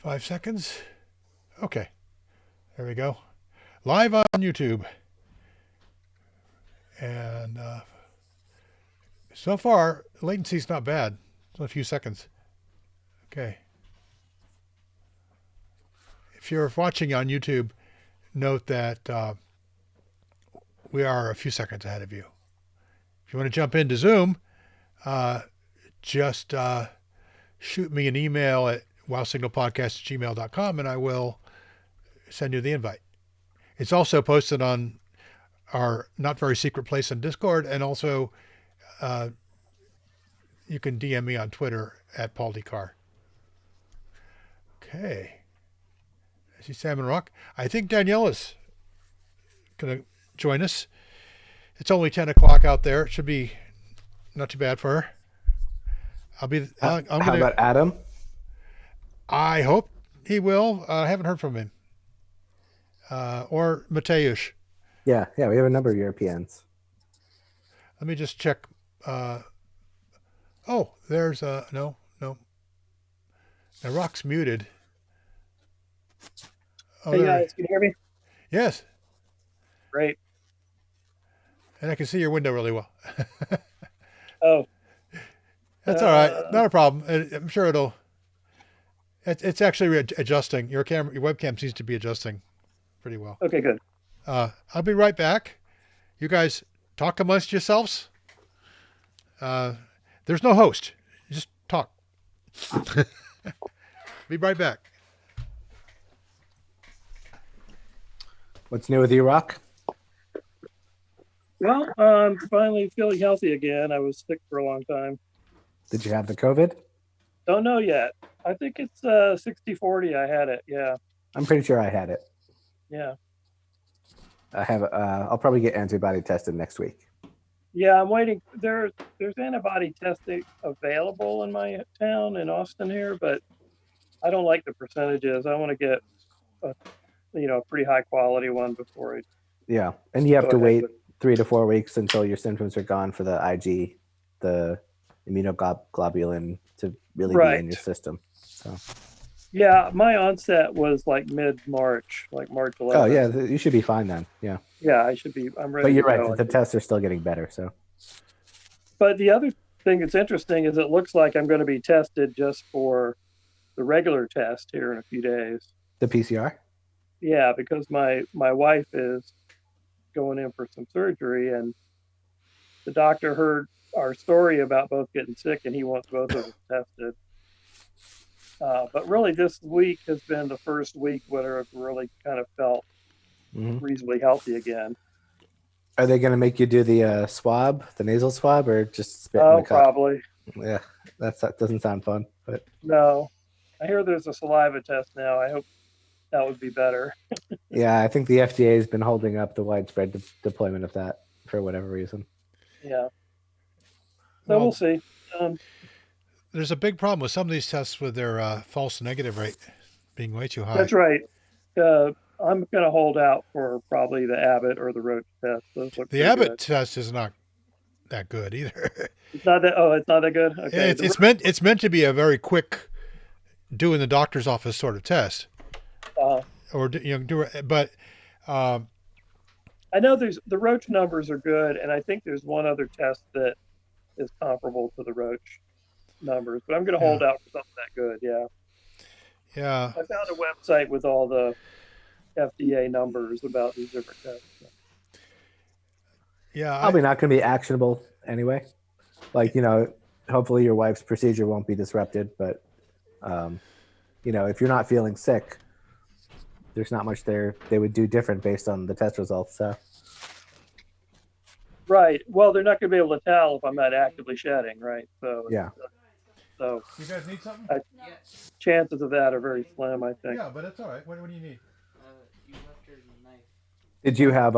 5 seconds. Okay. There we go. Live on YouTube. And so far, latency's not bad. It's only a few seconds. Okay. If you're watching on YouTube, note that we are a few seconds ahead of you. If you want to jump into Zoom, just shoot me an email at wowsignalpodcast@gmail.com and I will send you the invite. It's also posted on our not very secret place on Discord, and also you can DM me on Twitter at Paul D. Carr. Okay. I see Salmon Rock. I think Daniela's going to join us. It's only 10 o'clock out there. It should be not too bad for her. How about Adam? I hope he will. I haven't heard from him. Or Mateusz. Yeah, we have a number of Europeans. Let me just check. There's no. Now Rock's muted. Oh, hey guys, can you hear me? Yes. Great. And I can see your window really well. Oh. That's all right. Not a problem. I'm sure it's actually adjusting. Your webcam seems to be adjusting pretty well. Okay, good. I'll be right back. You guys talk amongst yourselves. There's no host. Just talk. Be right back. What's new with you, Rock? Well, I'm finally feeling healthy again. I was sick for a long time. Did you have the COVID? Don't know yet. I think it's 60-40. I had it. Yeah. I'm pretty sure I had it. Yeah. I have. I'll probably get antibody tested next week. Yeah, I'm waiting. There's antibody testing available in my town in Austin here, but I don't like the percentages. I want to get a pretty high quality one before I. Yeah, and you have to wait 3 to 4 weeks until your symptoms are gone for the IG, the immunoglobulin, to really be in your system. So. Yeah, my onset was like mid-March, like March 11th. Oh yeah, you should be fine then. Yeah. Yeah, I should be. I'm ready. But you're right. The tests are still getting better. So. But the other thing that's interesting is it looks like I'm going to be tested just for the regular test here in a few days. The PCR. Yeah, because my wife is going in for some surgery, and the doctor heard our story about both getting sick, and he wants both of us tested. But really, this week has been the first week where I've really kind of felt reasonably healthy again. Are they going to make you do the swab, the nasal swab, or just spit in the cup? Probably. Yeah, that doesn't sound fun. But no, I hear there's a saliva test now. I hope that would be better. Yeah, I think the FDA has been holding up the widespread deployment of that for whatever reason. Yeah. So we'll see. There's a big problem with some of these tests with their false negative rate being way too high. That's right. I'm going to hold out for probably the Abbott or the Roche test. Those look the Abbott test is not that good either. It's not that. Oh, it's not that good. Okay. It's meant to be a very quick, do in the doctor's office sort of test. But I know the Roche numbers are good, and I think there's one other test that is comparable to the Roche numbers, but I'm going to hold out for something that good. Yeah. Yeah. I found a website with all the FDA numbers about these different tests. Yeah. Probably not going to be actionable anyway. Like, hopefully your wife's procedure won't be disrupted, but, if you're not feeling sick, there's not much they would do different based on the test results. So. Right. Well, they're not going to be able to tell if I'm not actively shedding, right? So yeah. So you guys need something? Chances of that are very slim, I think. Yeah, but it's all right. What do you need? You left your knife. Did you have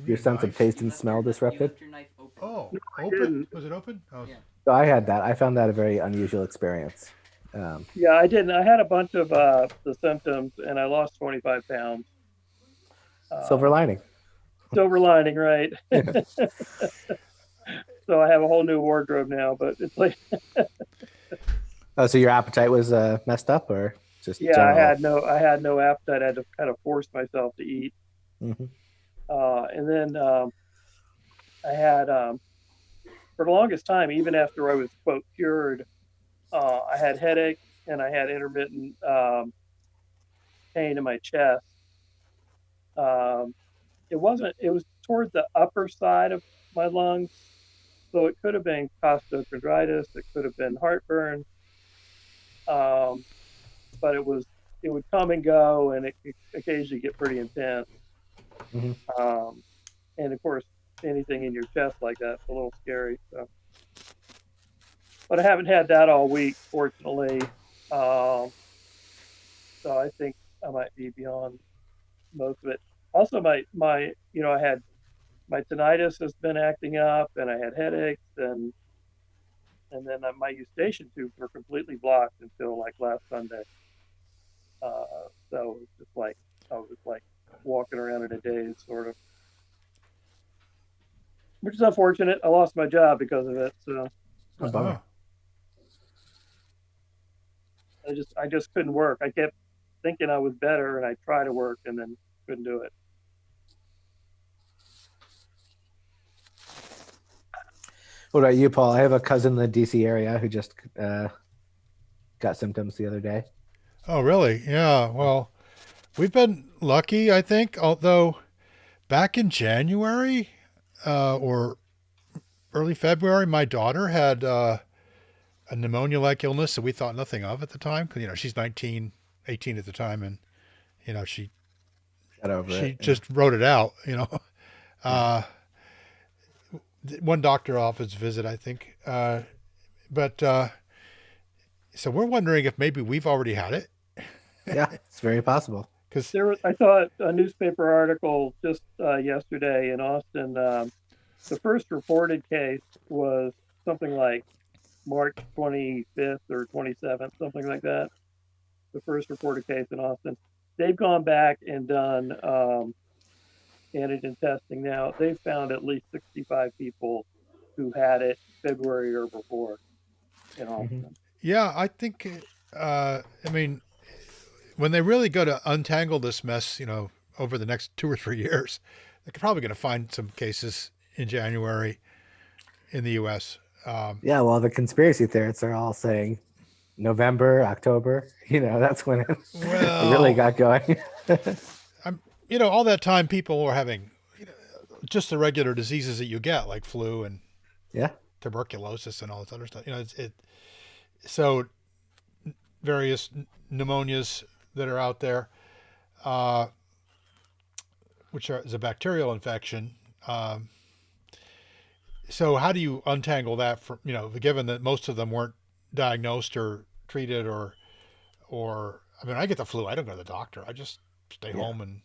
your sense of taste and smell disrupted? You left your knife open. Oh, open? Was it open? Oh. Yeah. So I had that. I found that a very unusual experience. Yeah, I didn't. I had a bunch of the symptoms, and I lost 25 pounds. Silver lining. Silver lining, right? So I have a whole new wardrobe now, but it's like. Oh, so your appetite was messed up, or? Just Yeah, general. I had no appetite. I had to kind of force myself to eat. Mhm. And then I had, for the longest time, even after I was quote cured, I had headaches and I had intermittent pain in my chest. Um, it wasn't. It was toward the upper side of my lungs, so it could have been costochondritis. It could have been heartburn. Um, but it would come and go, and it could occasionally get pretty intense. Mhm. And of course, anything in your chest like that's a little scary. So, but I haven't had that all week, fortunately. Um, so I think I might be beyond most of it. Also, I had my tinnitus has been acting up, and I had headaches, and then my eustachian tubes were completely blocked until like last Sunday. So it's just like I was like walking around in a daze, sort of, which is unfortunate. I lost my job because of it, so Oh, bummer. I just couldn't work. I kept thinking I was better, and I tried to work, and then couldn't do it. What about you, Paul? I have a cousin in the DC area who just got symptoms the other day. Oh, really? Yeah. Well, we've been lucky, I think. Although back in January or early February, my daughter had a pneumonia-like illness that we thought nothing of at the time. Because she's 19, 18 at the time, and she Got over it. Yeah. just wrote it out. Yeah. Uh, one doctor office visit, I think. But so we're wondering if maybe we've already had it. Yeah, it's very possible. Because I saw a newspaper article just yesterday in Austin. The first reported case was something like March 25th or 27th, something like that. The first reported case in Austin. They've gone back and done antigen testing now. They've found at least 65 people who had it February or before in Austin. yeah, I think, I mean, when they really go to untangle this mess, over the next 2 or 3 years, they're probably going to find some cases in January in the U.S. Yeah, well, the conspiracy theorists are all saying November, October. That's when it really Well, got going. all that time people were having just the regular diseases that you get, like flu and Yeah. tuberculosis and all this other stuff. So various pneumonias that are out there, which is a bacterial infection. So how do you untangle that from, given that most of them weren't diagnosed or treated I mean, I get the flu, I don't go to the doctor. I just stay home and,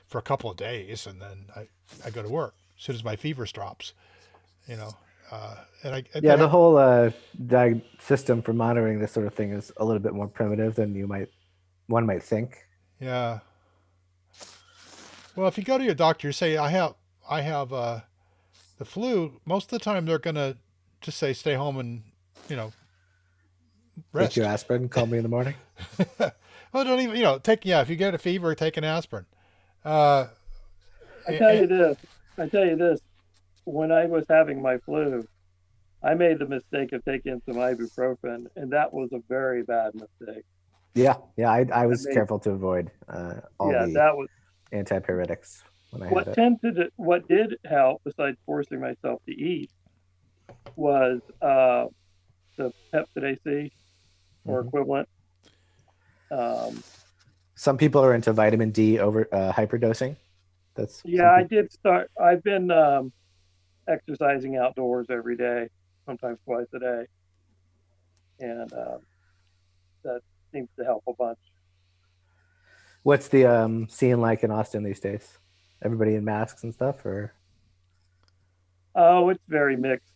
for a couple of days, and then I go to work as soon as my fever drops, and Yeah, the whole system for monitoring this sort of thing is a little bit more primitive than one might think. Yeah. Well, if you go to your doctor, you say, I have the flu, most of the time they're going to just say, stay home and, Take rest. your aspirin, call me in the morning. Well, don't even, if you get a fever, take an aspirin. I tell you this, when I was having my flu, I made the mistake of taking some ibuprofen, and that was a very bad mistake. Yeah, I was careful to avoid all the that was antipyretics when I had it. What did help, besides forcing myself to eat, was the Pepcid AC or equivalent. Some people are into vitamin D over hyperdosing. I did start. I've been exercising outdoors every day, sometimes twice a day, and that seems to help a bunch. What's the scene like in Austin these days? Everybody in masks and stuff, or? Oh, it's very mixed.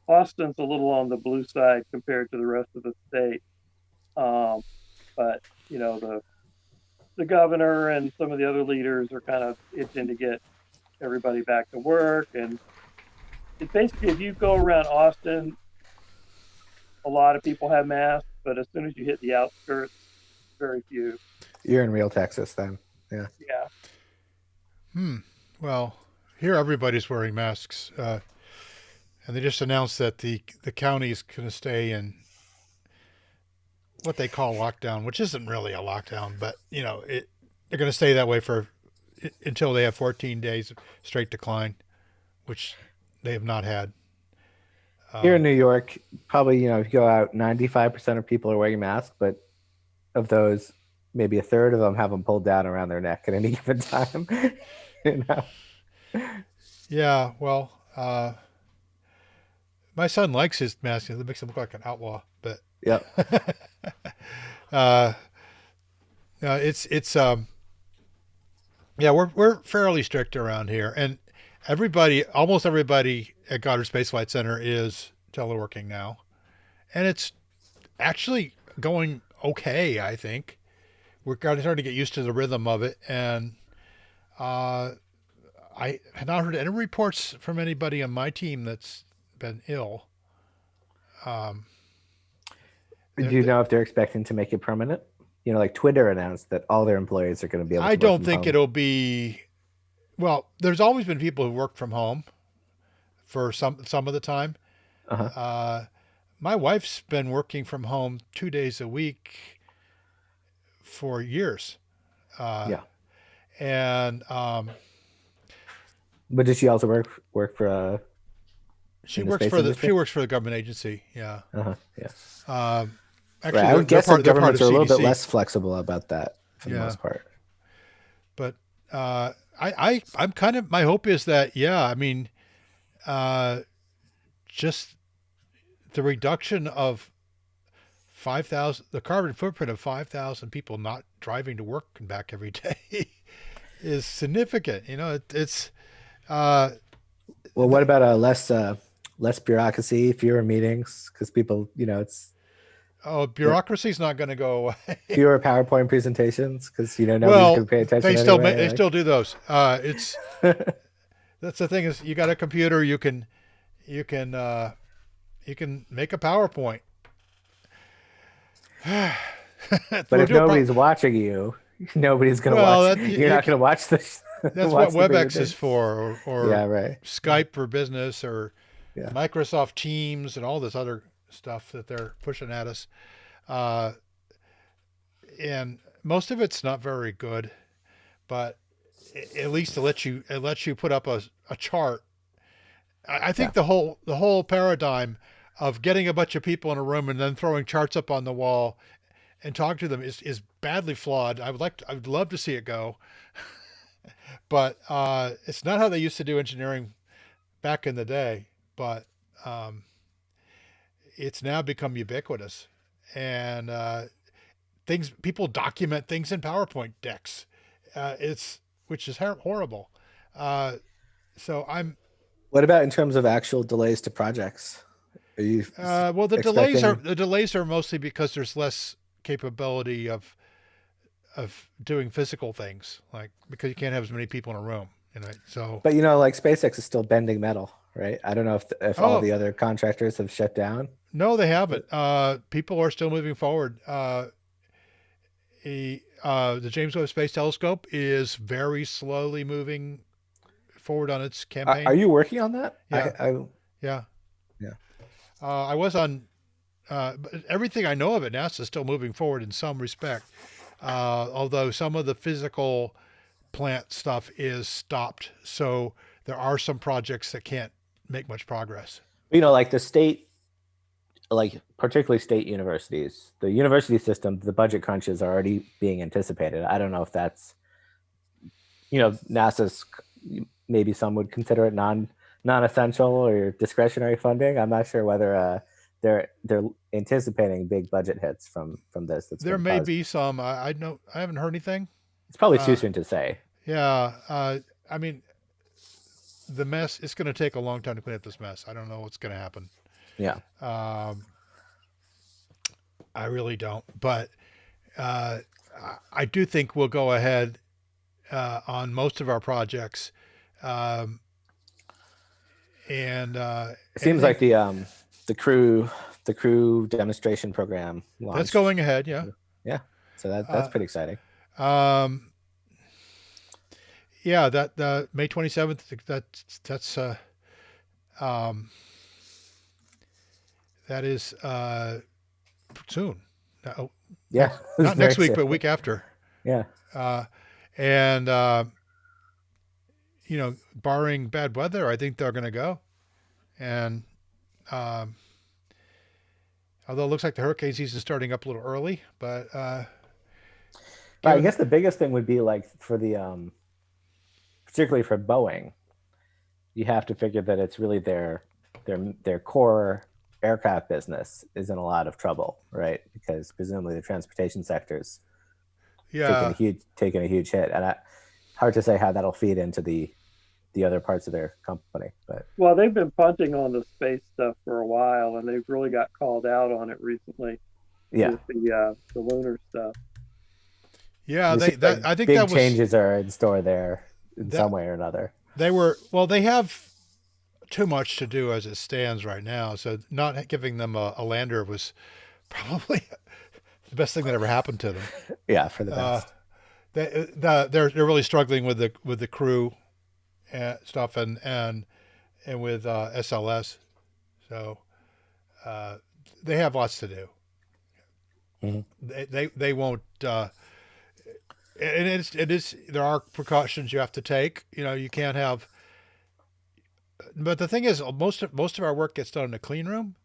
Austin's a little on the blue side compared to the rest of the state, but the governor and some of the other leaders are kind of itching to get everybody back to work. And it's basically, if you go around Austin, a lot of people have masks. but as soon as you hit the outskirts, very few. You're in real Texas then. Yeah. Yeah. Well, here everybody's wearing masks, and they just announced that the county is going to stay in what they call lockdown, which isn't really a lockdown, but they're going to stay that way until they have 14 days of straight decline, which they have not had. Here in New York, probably, if you go out, 95% of people are wearing masks, but of those, maybe a third of them have them pulled down around their neck at any given time. Yeah, well, my son likes his mask. It makes him look like an outlaw, but Yep. it's we're fairly strict around here, and almost everybody at Goddard Space Flight Center is teleworking now, and it's actually going okay. I think we're starting to get used to the rhythm of it, and I have not heard any reports from anybody on my team that's been ill. Do you know if they're expecting to make it permanent? Like Twitter announced that all their employees are going to be able to I work don't from think home. it'll be. Well, there's always been people who work from home for some of the time. Uh-huh. My wife's been working from home 2 days a week for years. Yeah. And But did she also work for she in the works space for industry? she works for the government agency. Yeah. Yeah. Actually, Right. I would guess they're that they're part governments of are a little bit CDC. less flexible about that for the Yeah. most part. But I'm kind of, my hope is that, I mean, just the reduction of 5,000, the carbon footprint of 5,000 people not driving to work and back every day is significant. It's Well, what about less bureaucracy, fewer meetings? Because people, it's bureaucracy's not going to go away. fewer PowerPoint presentations because nobody's Well, going to pay attention. they still do those. It's that's the thing is you got a computer, you can make a PowerPoint. But if nobody's watching you, nobody's going to watch. You're not going to watch this. That's what WebEx is for, or yeah, right. Skype for business, or Yeah. Microsoft Teams, and all this other stuff that they're pushing at us. And most of it's not very good, but at least it lets you put up a chart. I think the whole paradigm of getting a bunch of people in a room and then throwing charts up on the wall and talking to them is badly flawed. I would love to see it go, but it's not how they used to do engineering back in the day. But it's now become ubiquitous, and people document things in PowerPoint decks. Which is horrible. So I'm. What about in terms of actual delays to projects? Are you Well, the delays are mostly because there's less capability of doing physical things, like because you can't have as many people in a room, So, But like SpaceX is still bending metal, right? I don't know if all the other contractors have shut down. No, they haven't. People are still moving forward. The James Webb Space Telescope is very slowly moving forward on its campaign. Are you working on that? Yeah. Yeah. I was on. But everything I know of it, NASA is still moving forward in some respect. Although some of the physical plant stuff is stopped, so there are some projects that can't make much progress. Like the state, like particularly state universities, the university system, the budget crunches are already being anticipated. I don't know if that's, NASA's, maybe some would consider it non-essential or discretionary funding. I'm not sure whether they're anticipating big budget hits from this. There may be some. I haven't heard anything. It's probably too soon to say. Yeah. I mean, the mess, it's going to take a long time to clean up this mess. I don't know what's going to happen. Yeah. I really don't. But I do think we'll go ahead on most of our projects. And it seems like the Crew the crew demonstration program launched. That's going ahead. Yeah. So that's pretty exciting. Um, yeah, that May 27th. That's that is soon. No, Yeah. not Very next week, soon. but week after. Yeah. And you know, barring bad weather, I think they're going to go. And although it looks like the hurricane season is starting up a little early, but But I given- guess the biggest thing would be like for the particularly for Boeing, you have to figure that it's really their core aircraft business is in a lot of trouble, right? Because presumably the transportation sector's yeah, taking a huge hit, and hard to say how that'll feed into the other parts of their company. But Well, they've been punting on the space stuff for a while, and they've really got called out on it recently yeah, with the lunar stuff. yeah, it they seems that like I think big that was changes are in store there in That- some way or another. they were well. They have too much to do as it stands right now, so not giving them a lander was probably the best thing that ever happened to them. Yeah, for the best. They're really struggling with the crew stuff and with SLS, so they have lots to do. Mhm. They won't. And it is there are precautions you have to take. You know, you can't have. But the thing is, most of our work gets done in a clean room,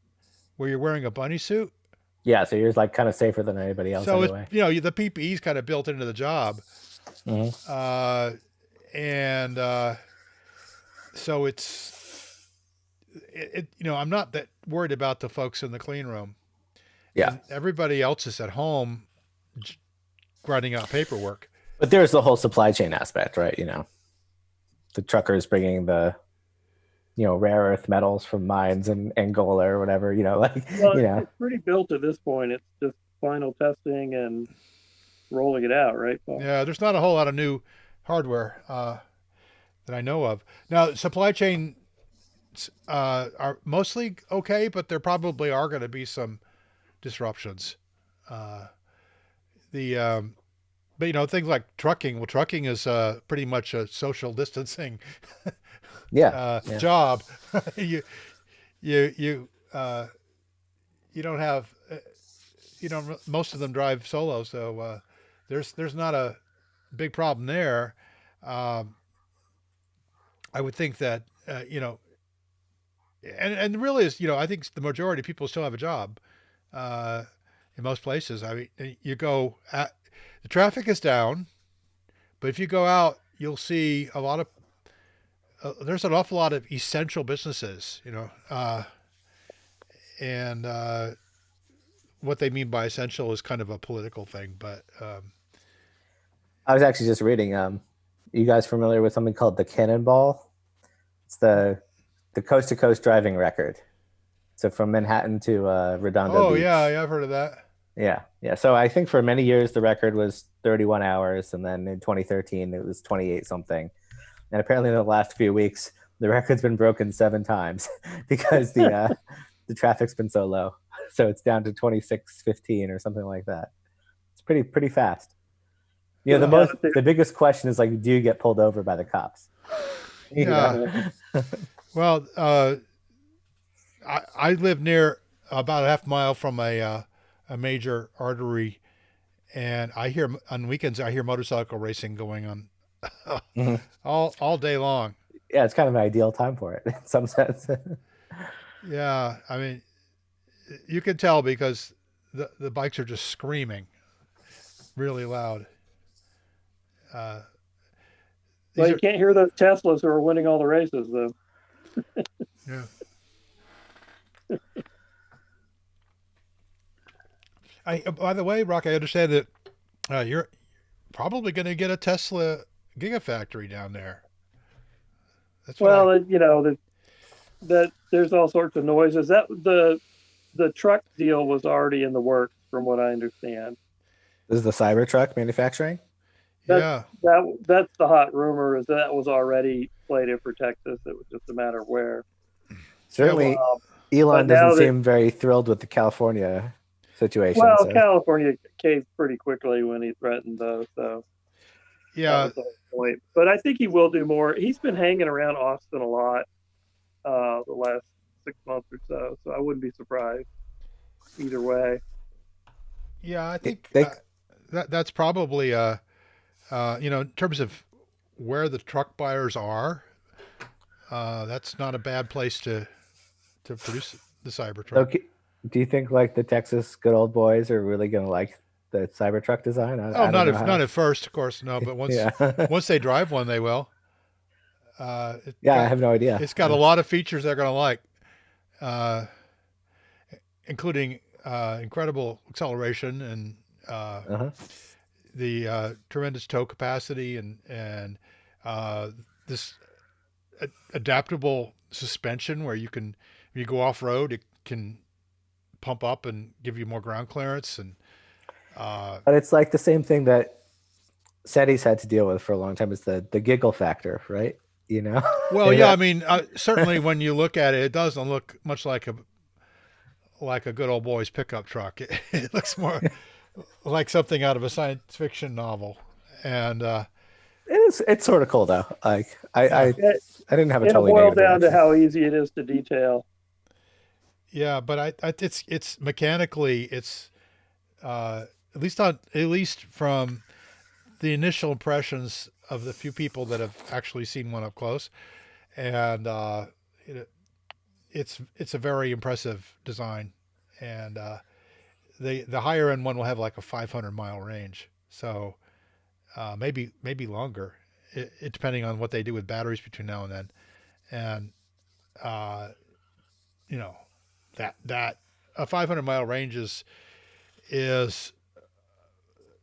where you're wearing a bunny suit. Yeah, so you're like kind of safer than anybody else So anyway. it's, you know, the PPE is kind of built into the job. Mhm. And so you know, I'm not that worried about the folks in the clean room. Yeah. And everybody else is at home grinding out paperwork. But there's the whole supply chain aspect, right? You know, the truckers bringing the, rare earth metals from mines in Angola or whatever, like, Well, it's pretty built at this point. It's just final testing and rolling it out, right, Paul? Yeah, there's not a whole lot of new hardware that I know of. Now, supply chain are mostly okay, but there probably are going to be some disruptions. But you know, things like trucking. Well, trucking is pretty much a social distancing yeah. job. you don't have most of them drive solo, so there's not a big problem there. I would think that and really is I think the majority of people still have a job in most places. I mean, the traffic is down, but if you go out, you'll see a lot of there's an awful lot of essential businesses, and what they mean by essential is kind of a political thing, but I was actually just reading. You guys familiar with something called the Cannonball? It's the coast to coast driving record. So from Manhattan to Redondo Beach. yeah, I've heard of that. Yeah. So I think for many years the record was 31 hours, and then in 2013 it was 28 something. And apparently in the last few weeks the record's been broken 7 times because the traffic's been so low. So it's down to 26:15 or something like that. It's pretty fast. The biggest question is like, do you get pulled over by the cops? Yeah. Well, I live near about a half mile from a major artery, and on weekends I hear motorcycle racing going on Mhm. all day long. Yeah, it's kind of an ideal time for it in some sense. Yeah, I mean, you can tell because the bikes are just screaming really loud. Well, These you are- can't hear those Teslas who are winning all the races, though. Yeah. By the way, Rock, I understand that you're probably going to get a Tesla Gigafactory down there. That's what Well, that there's all sorts of noises. That the truck deal was already in the works, from what I understand. This is the Cybertruck manufacturing. yeah. That's the hot rumor, is that was already slated for Texas. It was just a matter of where. Certainly, Elon But now doesn't that seem very thrilled with the California situation. well, So California caved pretty quickly when he threatened those, so that Yeah, was the whole point. But I think he will do more. He's been hanging around Austin a lot the last 6 months or so, so I wouldn't be surprised either way. yeah. I think they that's probably in terms of where the truck buyers are, that's not a bad place to produce the Cybertruck. okay. Do you think like the Texas good old boys are really gonna like the Cybertruck design? Oh, I don't know not how. at first, of course, no. But Yeah, once they drive one, they will. It yeah. I got have no idea. it's got a lot of features they're going to like, uh, including incredible acceleration and Uh-huh. the tremendous tow capacity and this adaptable suspension where you can, when you go off road, it can pump up and give you more ground clearance and But it's like the same thing that SETI's had to deal with for a long time is the giggle factor, right? You know? well, yeah, I mean, certainly when you look at it, it doesn't look much like a good old boy's pickup truck. It looks more like something out of a science fiction novel. And It's sort of cool though. Like yeah, I didn't have a It'll totally boil negative down to reaction. how easy it is to detail. yeah, but it's mechanically it's at least from the initial impressions of the few people that have actually seen one up close, and it, it's a very impressive design, and the higher end one will have like a 500-mile range, so maybe longer, depending on what they do with batteries between now and then, and uh, you know that a 500-mile range is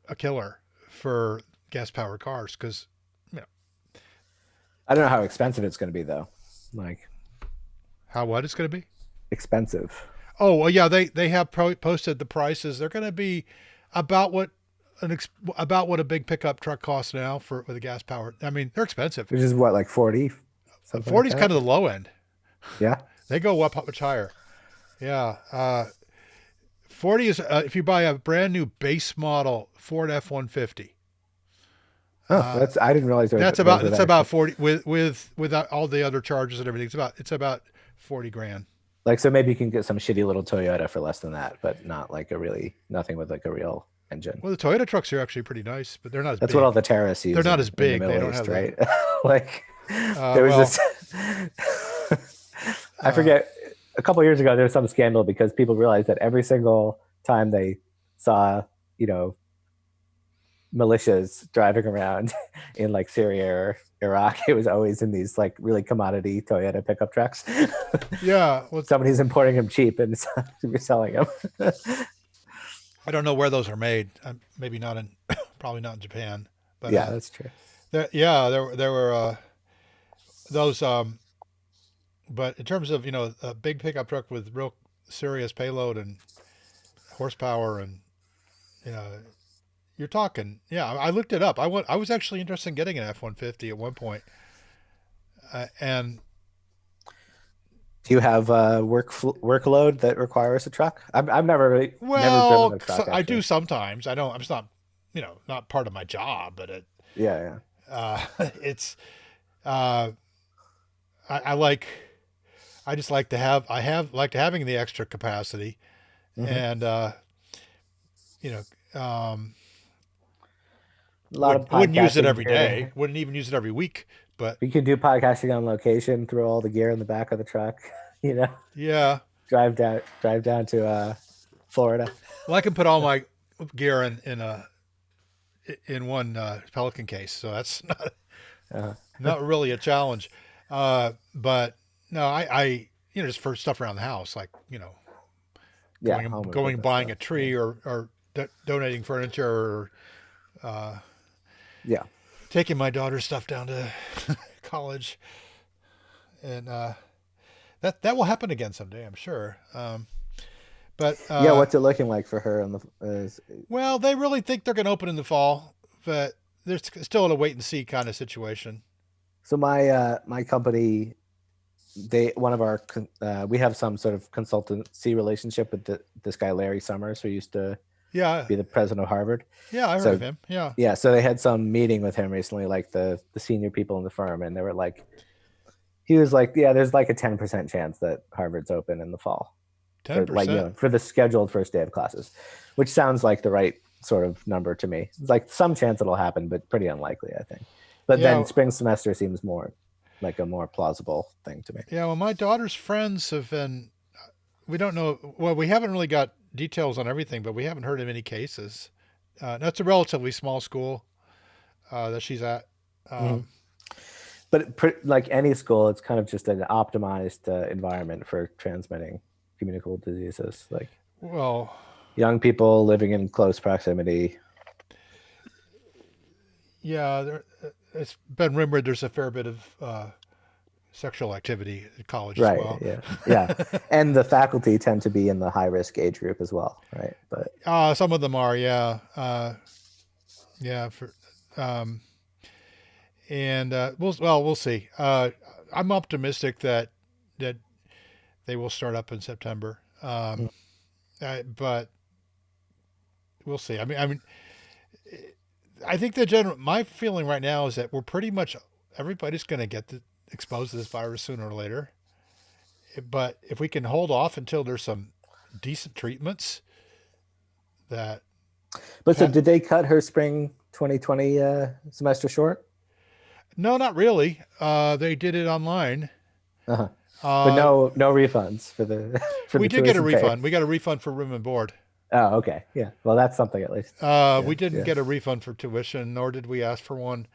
a killer for gas powered cars because I don't know how expensive it's going to be though. Like how what it's going to be. expensive. Oh well, yeah, they have posted the prices. They're going to be about what about what a big pickup truck costs now for with a gas powered. I mean, they're expensive. Which is what, like 40, something like 40 is that. kind of the low end. Yeah. They go up much higher. Yeah, 40 is if you buy a brand new base model Ford F-150. Oh, that's I didn't realize That's those were about that 40 without all the other charges and everything. It's about 40 grand. like so maybe you can get some shitty little Toyota for less than that, but not like nothing with like a real engine. Well, the Toyota trucks are actually pretty nice, but they're not as That's big. what all the terrorists use. They're not in- as in the big. They Middle don't East, have right? Like there was well, this. I forget. A couple years ago, there was some scandal because people realized that every single time they saw, you know, militias driving around in like Syria or Iraq, it was always in these like really commodity Toyota pickup trucks. yeah. Well, Somebody's importing them cheap and reselling them. I don't know where those are made. Maybe not in, probably not in Japan. But Yeah, that's true. there were those. But in terms of a big pickup truck with real serious payload and horsepower, and you're talking. Yeah, I looked it up. I was actually interested in getting an F-150 at one point, and Do you have workload that requires a truck? I've never really never well, driven a truck. I do Actually. sometimes. I don't. I'm just not not part of my job, but Yeah, it's I like. I just like to have. I have liked having the extra capacity, Mhm. and you know, a lot of wouldn't use it podcasting every gear day. there. Wouldn't even use it every week. But We can do podcasting on location. Throw all the gear in the back of the truck. You know, yeah, drive down to Florida. well, I can put all my gear in one Pelican case, so that's Uh, not really a challenge. But no, I just for stuff around the house, like yeah, going home going improvement buying a stuff. tree or donating furniture or Yeah, taking my daughter's stuff down to college, and that will happen again someday, I'm sure. But yeah. What's it looking like for her? On the well, they really think they're going to open in the fall, but there's still a wait and see kind of situation. so my company one of our we have some sort of consultancy relationship with this guy Larry Summers, who used to Yeah. be the president of Harvard. Yeah. I heard So- of him. Yeah. Yeah, so they had some meeting with him recently, like the senior people in the firm, and they were like, he was like, yeah, there's like a 10% chance that Harvard's open in the fall. 10%. For, like, you know, for the scheduled first day of classes, which sounds like the right sort of number to me. It's like some chance it'll happen, but pretty unlikely, I think. But Yeah. then spring semester seems more like a more plausible thing to me. Yeah. Well, my daughter's friends have been, we don't know. Well, we haven't really got details on everything, but we haven't heard of any cases. That's a relatively small school that she's at. Mhm. But like any school, it's kind of just an optimized environment for transmitting communicable diseases, like Well, young people living in close proximity. yeah, it's been rumored there's a fair bit of sexual activity at college Right. as well. Yeah. And the faculty tend to be in the high risk age group as well. Right. But Some of them are, yeah. Yeah. We'll see. I'm optimistic that they will start up in September. But we'll see. I mean, I think my feeling right now is that we're pretty much everybody's going to get exposed to this virus sooner or later. But if we can hold off until there's some decent treatments, so did they cut her spring 2020 semester short? No, not really. They did it online. Uh-huh. But no refunds for the we the did get a tuition paid. refund. We got a refund for room and board. Oh, okay. Yeah. Well, that's something at least. We didn't get a refund for tuition, nor did we ask for one,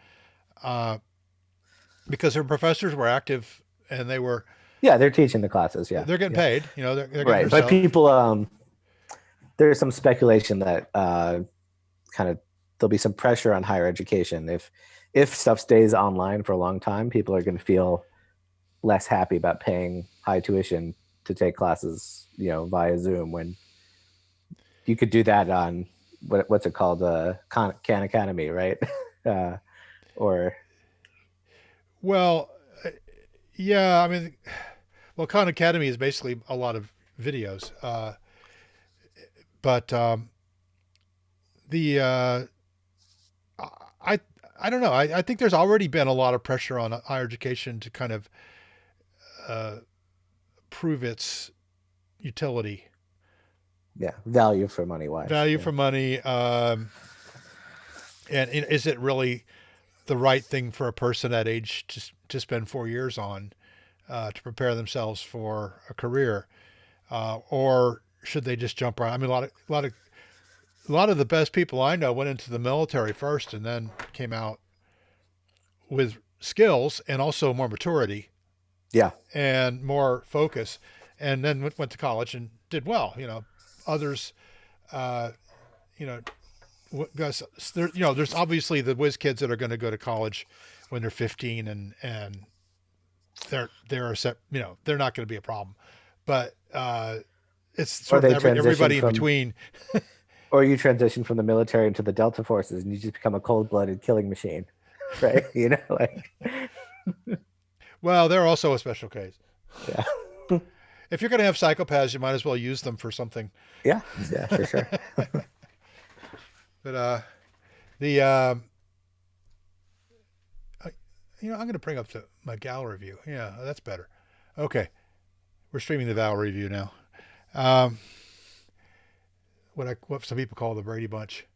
because her professors were active and they were. Yeah, they're teaching the classes. Yeah, they're getting paid. You know, they're getting right. their But sal- people, there's some speculation that kind of there'll be some pressure on higher education if stuff stays online for a long time. People are going to feel less happy about paying high tuition to take classes, you know, via Zoom when you could do that on what's it called, Khan Academy, right? Or Well, yeah. I mean, well, Khan Academy is basically a lot of videos, but I don't know. I think there's already been a lot of pressure on higher education to kind of prove its utility, yeah, value for money wise. value yeah. for money, and is it really the right thing for a person that age to spend 4 years on to prepare themselves for a career, or should they just jump around? I mean, a lot of the best people I know went into the military first and then came out with skills and also more maturity. Yeah. And more focus, and then went to college and did well. You know, others, you know, because there's obviously the whiz kids that are going to go to college when they're 15 and they're set. You know, they're not going to be a problem, but it's sort of everybody in between. Or you transition from the military into the Delta Forces and you just become a cold-blooded killing machine, right? You know, like. Well, they're also a special case. Yeah. If you're going to have psychopaths, you might as well use them for something. Yeah, for sure. But I'm going to bring up my gallery view. Yeah, that's better. Okay, we're streaming the gallery view now. What some people call the Brady Bunch.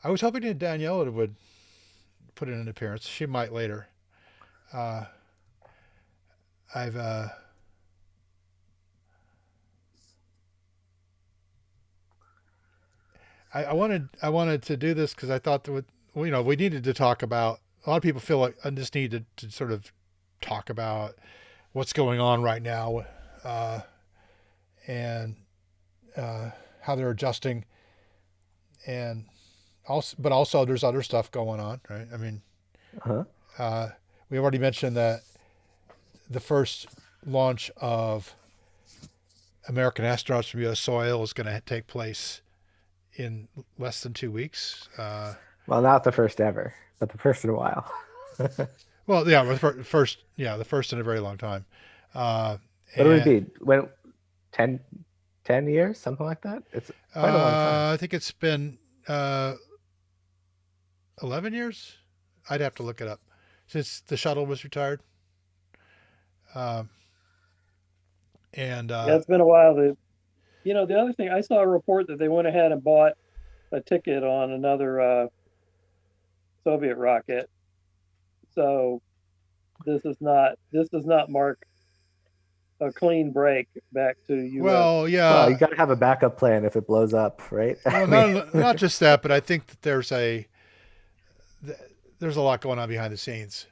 I was hoping that Daniela would put in an appearance. She might later. I wanted to do this because I thought that we needed to talk about. A lot of people feel like I just need to sort of talk about what's going on right now, and how they're adjusting, and also there's other stuff going on, right? I mean, we already mentioned that the first launch of American astronauts from U.S. soil is going to take place in less than 2 weeks. Well, not the first ever, but the first in a while. Well, yeah, the first in a very long time. Uh, What would it and, be? When 10 years, something like that? It's quite a long time. I think it's been 11 years. I'd have to look it up since the shuttle was retired. Um, and Yeah, it's been a while. The other thing, I saw a report that they went ahead and bought a ticket on another Soviet rocket. So this does not mark a clean break back to U.S. well, Well, yeah. you got to have a backup plan if it blows up, right? Well, I mean, not just that, but I think that there's a lot going on behind the scenes.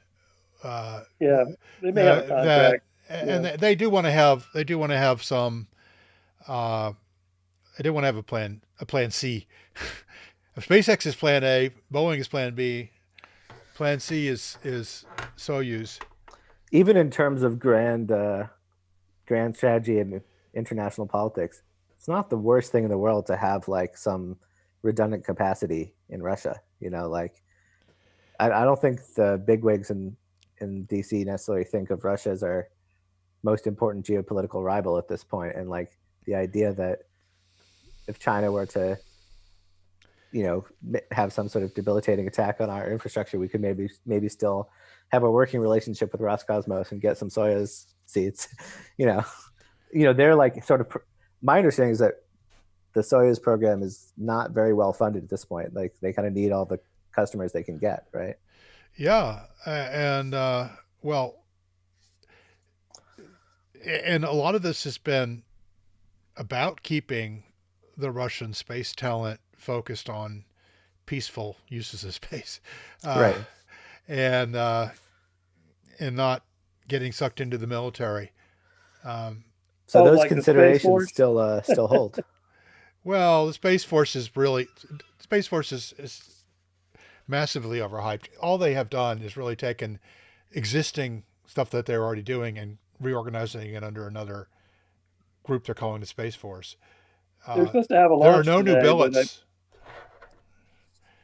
Uh, Yeah, they may have a that contract. and Yeah, they do want to have some. Uh, they do want to have a plan C. SpaceX is plan A, Boeing is plan B, plan C is Soyuz. even in terms of grand strategy and international politics, it's not the worst thing in the world to have like some redundant capacity in Russia. Like I don't think the bigwigs in DC necessarily think of Russia as our most important geopolitical rival at this point, and like the idea that if China were to have some sort of debilitating attack on our infrastructure, we could maybe still have a working relationship with Roscosmos and get some Soyuz seats. you know they're like sort of my understanding is that the Soyuz program is not very well funded at this point. Like they kind of need all the customers they can get, right? Yeah, and well, and a lot of this has been about keeping the Russian space talent focused on peaceful uses of space, uh, Right. and uh, and not getting sucked into the military. Um, So oh, those like the Space considerations Force. still hold. well, the Space Force is massively overhyped. All they have done is really taken existing stuff that they're already doing and reorganizing it under another group they're calling the Space Force. They're Uh, supposed to have a there are launch no new today, but billets.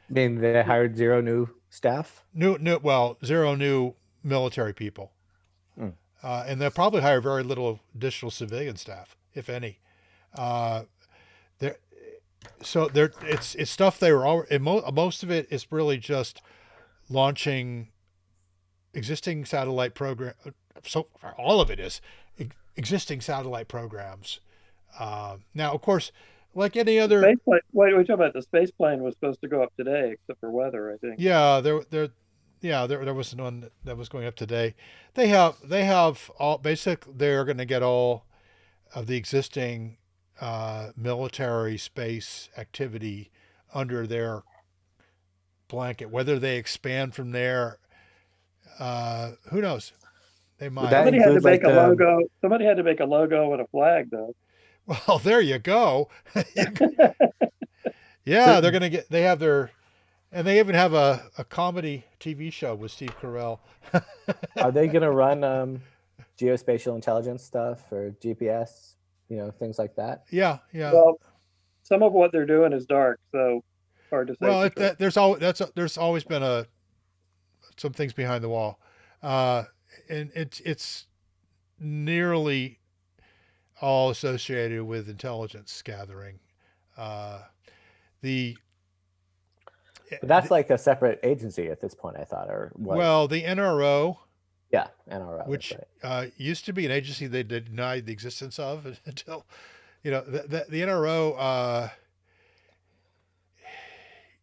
I mean, they hired zero new staff. Zero new military people, Hmm. and they'll probably hire very little additional civilian staff, if any. Uh, there, it's stuff they were already. Most of it is really just launching existing satellite program. So all of it is existing satellite programs. Now, of course, like any the other, space plane. Wait, we're talking about the space plane was supposed to go up today, except for weather, I think. yeah, there was one that was going up today. They have all basic. They're going to get all of the existing military space activity under their blanket. Whether they expand from there, who knows? They Would might. that Somebody had to include like make a the logo. Somebody had to make a logo and a flag, though. Well, there you go. Yeah, so they're gonna get. They have their, and they even have a comedy TV show with Steve Carell. are they going to run geospatial intelligence stuff or GPS, things like that? Yeah, yeah. Well, some of what they're doing is dark, so hard to say Well, for sure. there's always been some things behind the wall, uh, and it's nearly all associated with intelligence gathering. Uh, the But that's like a separate agency at this point, I thought, or was. well, the NRO, Yeah, NRO. which That's right. used to be an agency they denied the existence of until the NRO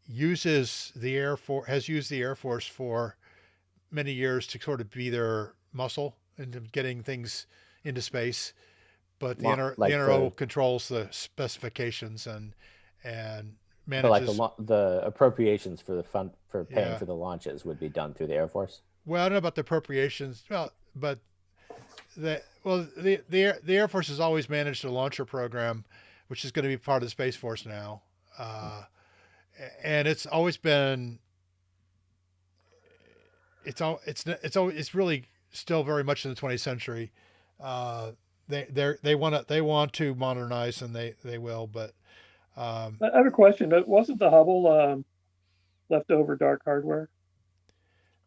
uses the Air Force has used the Air Force for many years to sort of be their muscle into getting things into space, but the Like NRO controls the specifications and but like manages. the appropriations for the fund for paying Yeah. for the launches would be done through the Air Force. Well, I don't know about the appropriations. Well, but the Air Force has always managed a launcher program, which is going to be part of the Space Force now, and it's always been. It's really still very much in the 20th century. They want to modernize, and they will, but I have a question. Wasn't the Hubble leftover dark hardware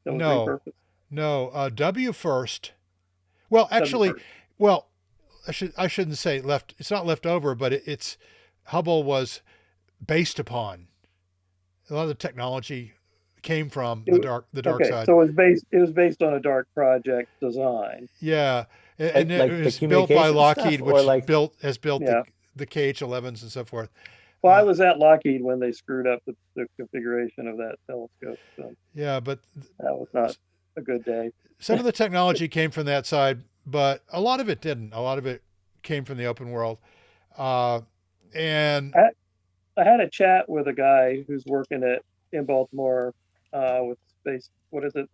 that was no, repurposed? no. W first. Well, That'd be actually, first. Well, I shouldn't say left. It's not left over, but it's Hubble was based upon a lot of the technology came from It- the dark Okay, side. so it was based on a dark project design. Yeah, and Like it the was built by communication Lockheed, stuff, or which like has built Yeah. the KH-11s and so forth. Well, I Uh, was at Lockheed when they screwed up the configuration of that telescope, so Yeah, but that was not a good day. some of the technology came from that side, but a lot of it didn't. A lot of it came from the open world. Uh, and I had a chat with a guy who's working in Baltimore with space. What is it?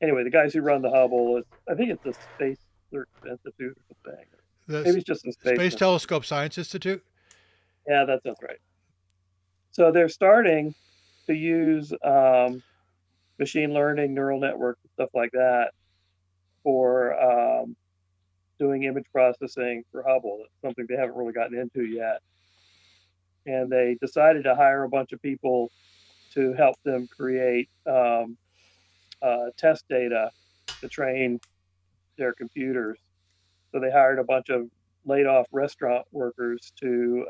Anyway, the guys who run the Hubble. I think it's the Space Research Institute or something. the Maybe it's just the Space. Space Institute. Telescope Science Institute. Yeah, that sounds right. So they're starting to use machine learning, neural networks, stuff like that for doing image processing for Hubble. It's something they haven't really gotten into yet. And they decided to hire a bunch of people to help them create test data to train their computers. So they hired a bunch of laid off restaurant workers to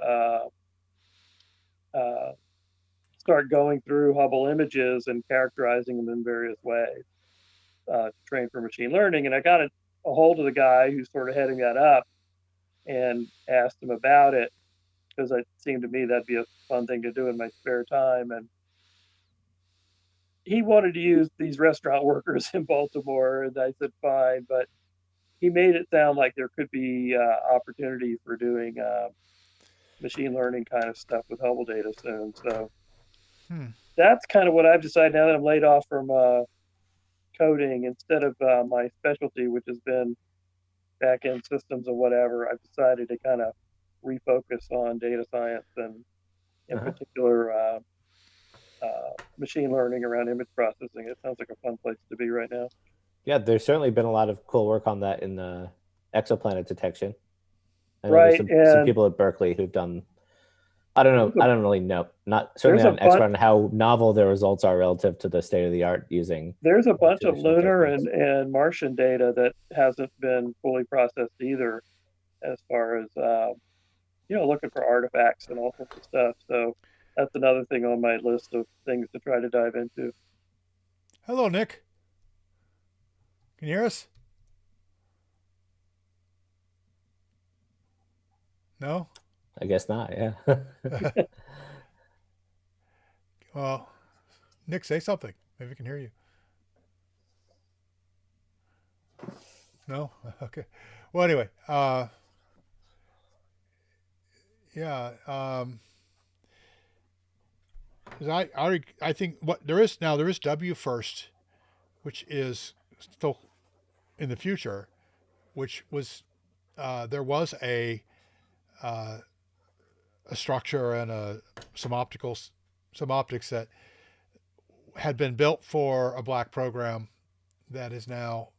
start going through Hubble images and characterizing them in various ways to train for machine learning. And I got a hold of the guy who's sort of heading that up and asked him about it because it seemed to me that'd be a fun thing to do in my spare time. And he wanted to use these restaurant workers in Baltimore, and I said fine, but he made it sound like there could be opportunity for doing machine learning kind of stuff with Hubble data soon. So that's kind of what I've decided now that I'm laid off from coding instead of my specialty, which has been back-end systems or whatever. I've decided to kind of refocus on data science and in particular machine learning around image processing. It sounds like a fun place to be right now. yeah, there's certainly been a lot of cool work on that in the exoplanet detection. I know Right, there's some and- people at Berkeley who've done. I don't know. I don't really know. Not certainly There's not a an expert on how novel their results are relative to the state of the art using. There's a bunch of traditional lunar techniques. and Martian data that hasn't been fully processed either, as far as looking for artifacts and all sorts of stuff. So that's another thing on my list of things to try to dive into. Hello, Nick. Can you hear us? No? I guess not. Yeah. Well, Nick, say something. Maybe we can hear you. No? Okay. Well, anyway, yeah. 'Cause I think what there is WFIRST, which is still in the future, which was there was a structure and some optics that had been built for a black program that is now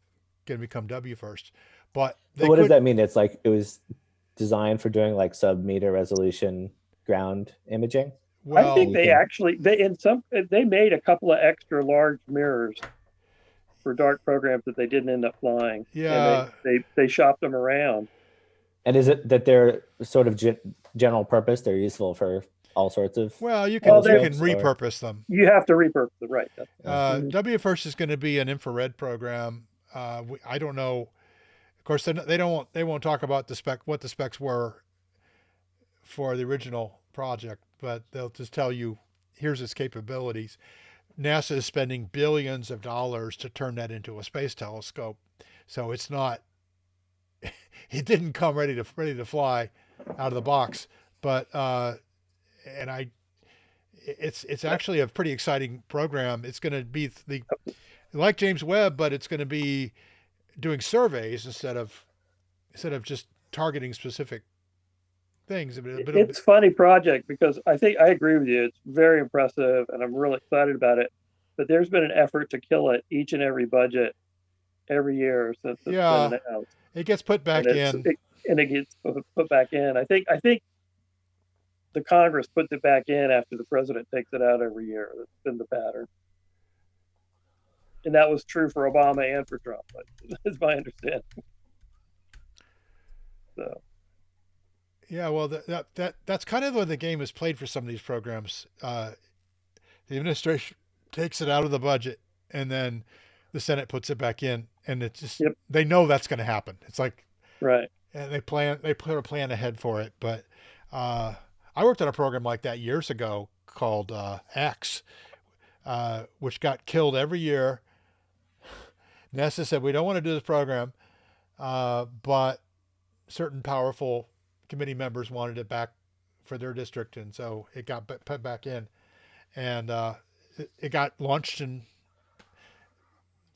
going to become WFIRST. But So what does that mean? It's like it was designed for doing like sub-meter resolution ground imaging. Well, I think they can- actually they made a couple of extra large mirrors for dark programs that they didn't end up flying. Yeah. And they shopped them around. And is it that they're sort of general purpose? They're useful for all sorts of. Well, you Well, can they- repurpose them. You have to repurpose it, right? WFIRST is going to be an infrared program. I don't know. Of course, they won't talk about what the specs were for the original project, but they'll just tell you here's its capabilities. NASA is spending billions of dollars to turn that into a space telescope, so it's not. It didn't come ready to fly out of the box, but it's actually a pretty exciting program. It's going to be like James Webb, but it's going to be doing surveys instead of just targeting specific things. It's a funny project because I think I agree with you. It's very impressive, and I'm really excited about it. But there's been an effort to kill it each and every budget every year since it's been announced. It gets put back in. It gets put back in. I think the Congress puts it back in after the president takes it out every year. That's been the pattern. And that was true for Obama and for Trump. That's my understanding. So Yeah, well, that's kind of the way the game is played for some of these programs. The administration takes it out of the budget, and then the Senate puts it back in, and it's just Yep. they know that's going to happen. It's like, right. and they put a plan ahead for it. But I worked on a program like that years ago called X, which got killed every year. NASA said we don't want to do this program, but certain powerful committee members wanted it back for their district, and so it got put back in, and it got launched and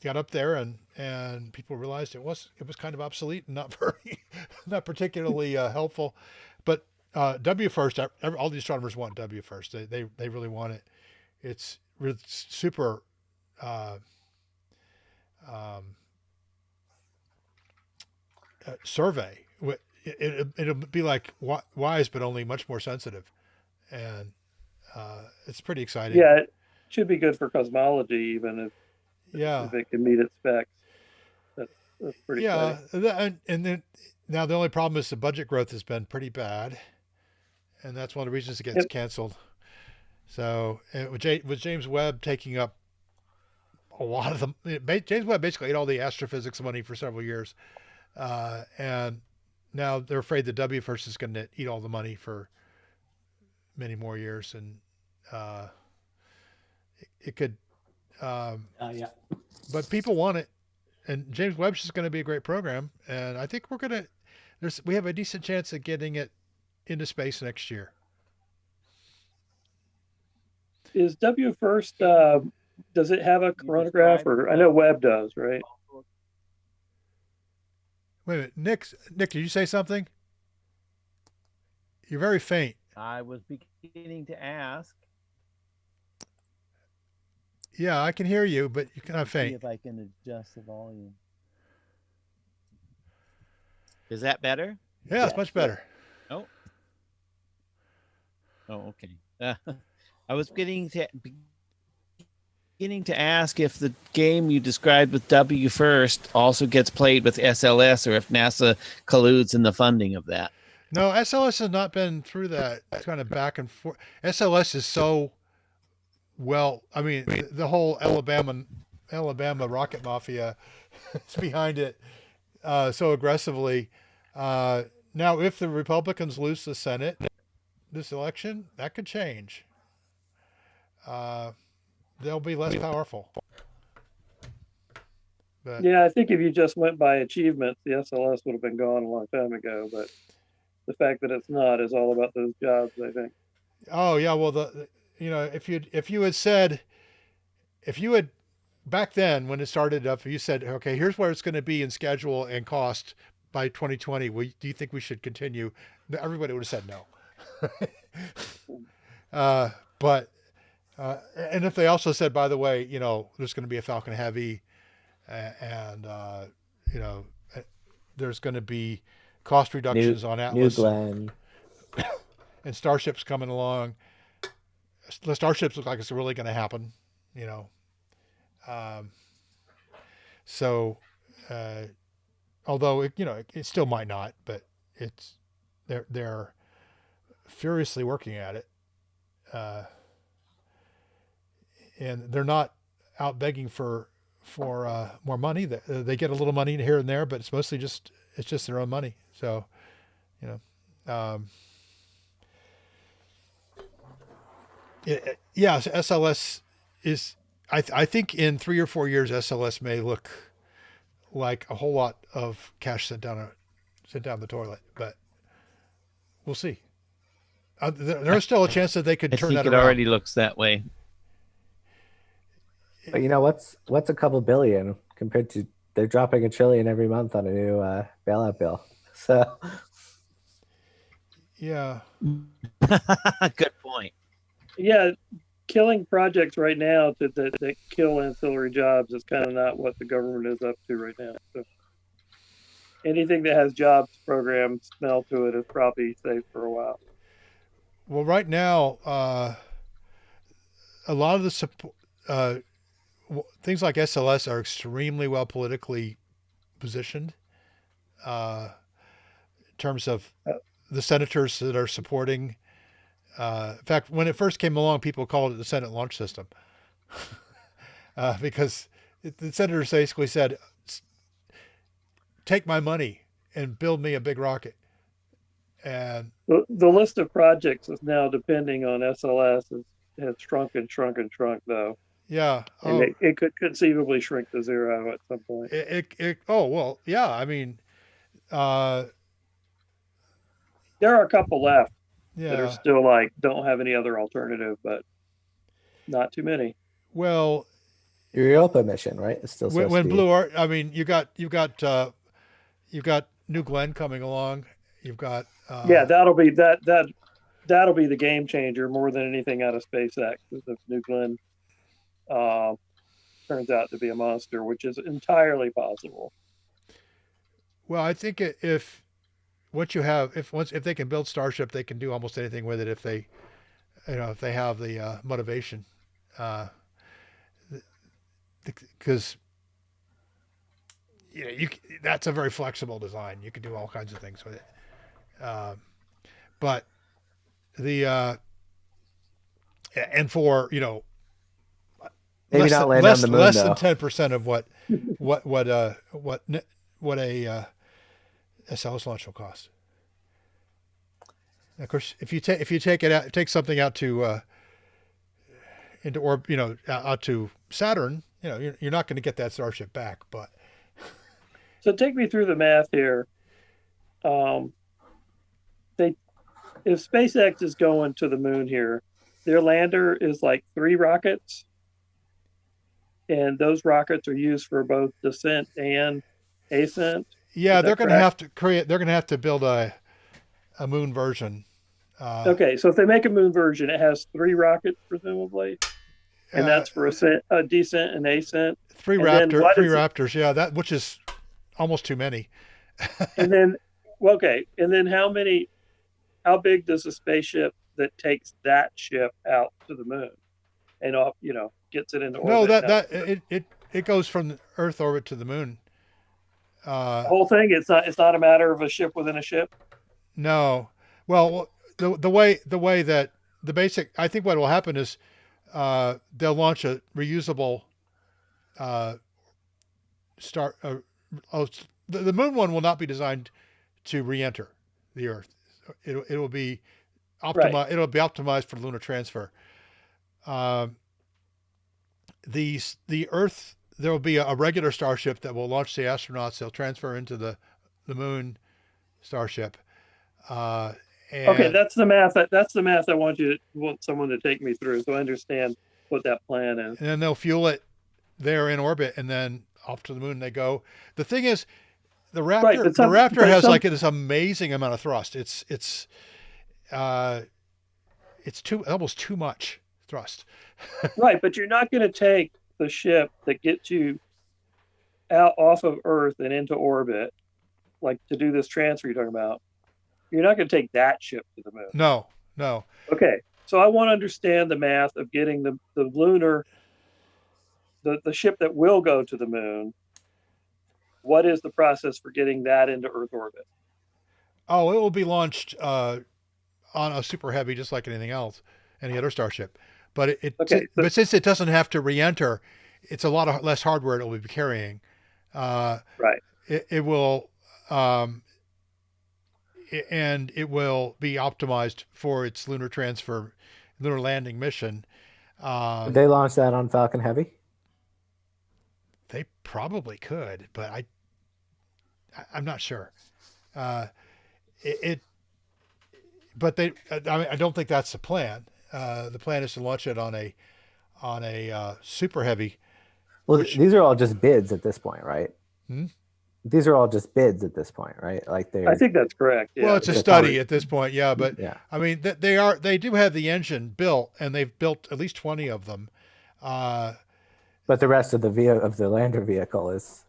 got up there, and people realized it was kind of obsolete and not very not particularly helpful. But W first, all the astronomers want W first. They really want it. It's super. Survey. It'll be like WISE, but only much more sensitive, and it's pretty exciting. Yeah, it should be good for cosmology, even Yeah. if it can meet its specs. That's pretty Yeah, exciting. and then now the only problem is the budget growth has been pretty bad, and that's one of the reasons it gets Yep. canceled. So with James Webb taking up a lot of them, James Webb basically ate all the astrophysics money for several years, and now they're afraid the WFIRST is going to eat all the money for many more years, and it could. Yeah. But people want it, and James Webb's is going to be a great program, and I think we have a decent chance of getting it into space next year. Is W first? Does it have a coronagraph? describe Or I know Webb does, right? Wait a minute, Nick, did you say something? You're very faint. I was beginning to ask. Yeah, I can hear you, but you're kind of See faint. if I can adjust the volume. Is that better? Yeah, it's much better. Oh, okay. I was beginning to ask if the game you described with W first also gets played with SLS, or if NASA colludes in the funding of that. No, SLS has not been through that kind of back and forth. SLS is so well. I mean, the whole Alabama rocket mafia is behind it so aggressively. Now, if the Republicans lose the Senate this election, that could change. They'll be less powerful. But, Yeah, I think if you just went by achievements, the SLS would have been gone a long time ago. But the fact that it's not is all about those jobs, I think. oh yeah, well if you had back then when it started up, you said, okay, here's where it's going to be in schedule and cost by 2020. Do you think we should continue? Everybody would have said no. But and if they also said, by the way, there's going to be a Falcon Heavy, and there's going to be cost reductions on New Atlas Glenn. and Starships coming along. The Starships look like it's really going to happen, So, although it still might not, but they're furiously working at it, and they're not out begging for more money. They get a little money here and there, but it's mostly just their own money. So, yeah, SLS is. I think in 3 or 4 years, SLS may look like a whole lot of cash sent down the toilet, but we'll see. There's still a chance that they could I turn think that it around. already looks that way. But what's a couple billion compared to they're dropping $1 trillion every month on a new bailout bill. So Yeah. Good point. Yeah, killing projects right now that kill ancillary jobs is kind of not what the government is up to right now. So anything that has jobs programs smell to it is probably safe for a while. Well, right now, a lot of the support, things like SLS are extremely well politically positioned terms of Uh, the senators that are supporting. In fact, when it first came along, people called it the Senate launch system because the senators basically said, "Take my money and build me a big rocket." And The list of projects is now depending on SLS has shrunk and shrunk and shrunk though. yeah, And it could conceivably shrink to zero at some point. oh well, yeah. I mean, uh, There are a couple left that are yeah. still like don't have any other alternative, but not too many. Well, Your Europa mission, right? It's still supposed when to be. Blue Art, I mean, you've got New Glenn coming along. You've got Yeah, that'll be that'll be the game changer more than anything out of SpaceX. If New Glenn turns out to be a monster, which is entirely possible. Well, I think if what you have, if they can build Starship, they can do almost anything with it if they, if they have the motivation, because that's a very flexible design. You can do all kinds of things with it, but the and for Maybe less not than, land less, on the moon less though. than 10% of what a SLS launch will cost. Of course, if you take something out to into out to Saturn, you're not going to get that Starship back. But So take me through the math here. If SpaceX is going to the moon here, their lander is like 3 rockets, and those rockets are used for both descent and ascent. yeah, Is they're that going to correct? have to create. They're going to have to build a moon version. Okay, so if they make a moon version, it has 3 rockets presumably, and Uh, that's for a descent and ascent. three And then what three is it? Raptors. Yeah, that which is almost too many. And then okay, and then how big does a spaceship that takes that ship out to the moon and off, gets it into orbit? No, and out to the moon? it goes from Earth orbit to the moon. The whole thing. It's not a matter of a ship within a ship. No, well, the way that the basic, I think what will happen is they'll launch a reusable start. The moon one will not be designed to re-enter the Earth. It will be optimized. Right. It'll be optimized for lunar transfer. The Earth, there will be a regular starship that will launch the astronauts. They'll transfer into the moon starship. And Okay, that's the math. That's the math I want someone to take me through, so I understand what that plan is. and then they'll fuel it there in orbit, and then off to the moon they go. The thing is, the Raptor, Right, but the Raptor but has like this amazing amount of thrust. It's almost too much thrust. right, but you're not going to take the ship that gets you out off of Earth and into orbit, like to do this transfer you're talking about. You're not going to take that ship to the moon. No. Okay, so I want to understand the math of getting the lunar, the ship that will go to the moon. What is the process for getting that into Earth orbit? Oh, it will be launched on a super heavy, just like anything else, any other starship. But Okay, but since it doesn't have to re-enter, it's a lot of less hardware it will be carrying. Right. It will, and it will be optimized for its lunar transfer, lunar landing mission. Did they launch that on Falcon Heavy? They probably could, but I'm not sure. But they, I mean, I don't think that's the plan. The plan is to launch it on a super heavy. Well, these are all just bids at this point, right? Hmm? These are all just bids at this point, right? Like I think that's correct. Yeah. Well, it's a It's study probably- at this point, yeah. But yeah. I mean, they do have the engine built, and they've built at least 20 of them. But the rest of the lander vehicle is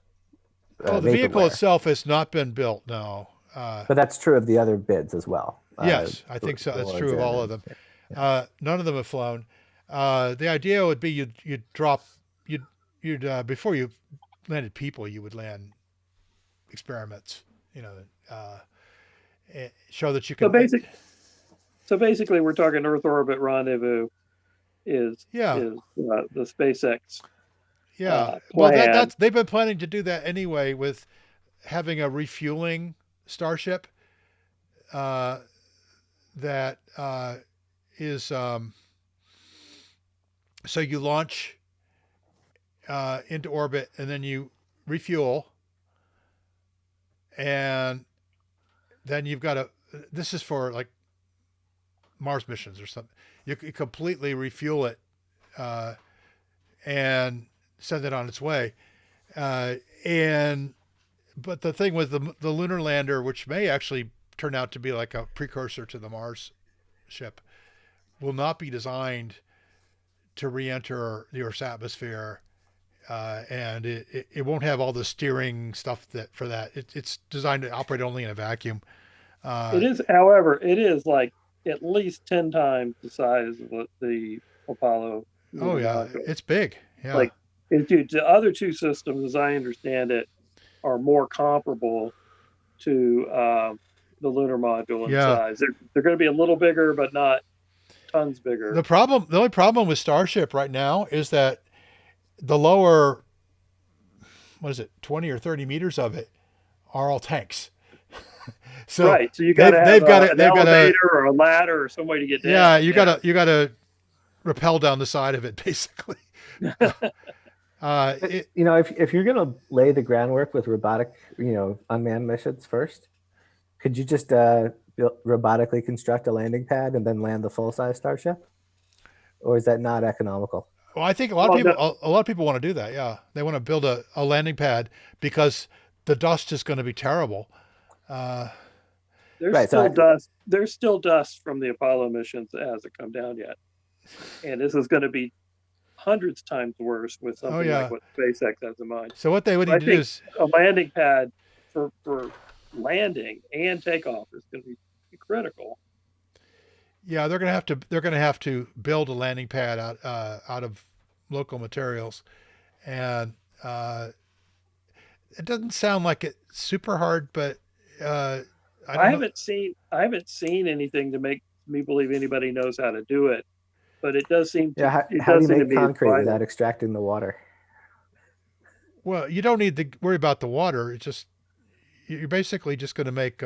The vehicle vaporware. itself has not been built. No. But that's true of the other bids as well. Yes, I think so. That's true of all of them. None of them have flown. The idea would be you'd drop before you landed people, you would land experiments, show that you So can. basically, we're talking Earth orbit rendezvous is Yeah. the SpaceX Yeah. Well, plan. that's they've been planning to do that anyway with having a refueling Starship that is so you launch into orbit and then you refuel, and then you've got to. This is for like Mars missions or something. You completely refuel it and send it on its way. And but the thing with the lunar lander, which may actually turn out to be like a precursor to the Mars ship, will not be designed to re-enter the Earth's atmosphere, and it won't have all the steering stuff that for that. It's designed to operate only in a vacuum. It is, however, it is like at least 10 times the size of the Apollo. Oh yeah, module. it's big. Yeah. Like, dude, the other two systems, as I understand it, are more comparable to the lunar module in Yeah. size. They're going to be a little bigger, but not tons bigger. The only problem with Starship right now is that the lower, what is it, 20 or 30 meters of it are all tanks. So right. So you got to have they've got an elevator or a ladder or some way to get down. Yeah, you got to rappel down the side of it basically. If you're gonna lay the groundwork with robotic, unmanned missions first, could you just robotically construct a landing pad and then land the full size Starship, or is that not economical? Well, I think a lot of people want to do that. Yeah, they want to build a landing pad because the dust is going to be terrible. There's still dust. There's still dust from the Apollo missions that hasn't come down yet, and this is going to be hundreds times worse with something like what SpaceX has in mind. So what they would need to do is a landing pad for landing and takeoff is going to be critical. Yeah, they're going to have to build a landing pad out of local materials, and it doesn't sound like it's super hard, but I haven't seen anything to make me believe anybody knows how to do it, but it does seem to. Yeah, how do you make concrete without extracting the water? Well, you don't need to worry about the water. It's just you're basically just going to make.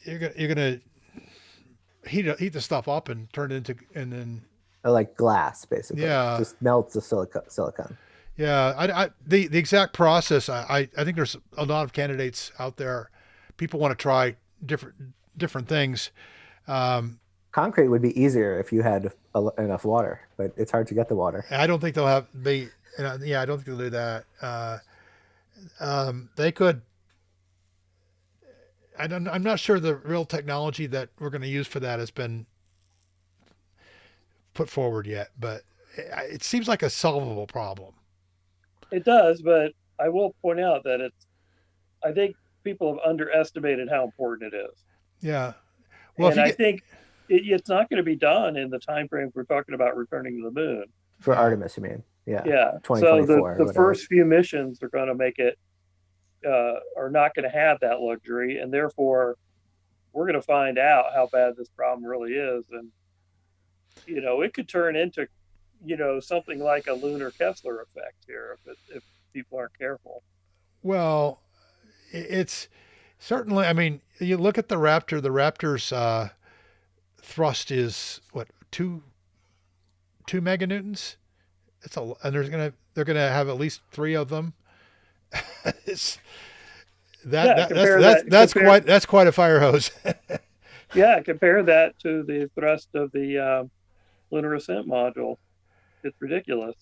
You're gonna heat the stuff up and turn it into and then. Like glass, basically. Yeah. Just melts the silicon. Yeah, the exact process. I think there's a lot of candidates out there. People want to try different things. Concrete would be easier if you had enough water, but it's hard to get the water. I don't think they'll have I don't think they'll do that. They could. I'm not sure the real technology that we're going to use for that has been put forward yet, but it seems like a solvable problem. It does, but I will point out that I think people have underestimated how important it is. Yeah. Well, and I think it's not going to be done in the time frame we're talking about returning to the moon. For Artemis, you mean? Yeah. Yeah. 2024. So the first few missions are going to make it, are not going to have that luxury. And therefore, we're going to find out how bad this problem really is. And, it could turn into, something like a lunar Kessler effect here if people aren't careful. Well, it's certainly, I mean, you look at the Raptor, the Raptor's thrust is what, 2 meganewtons? And they're gonna have at least 3 of them. That's quite a fire hose. Yeah, compare that to the thrust of the lunar ascent module. It's ridiculous.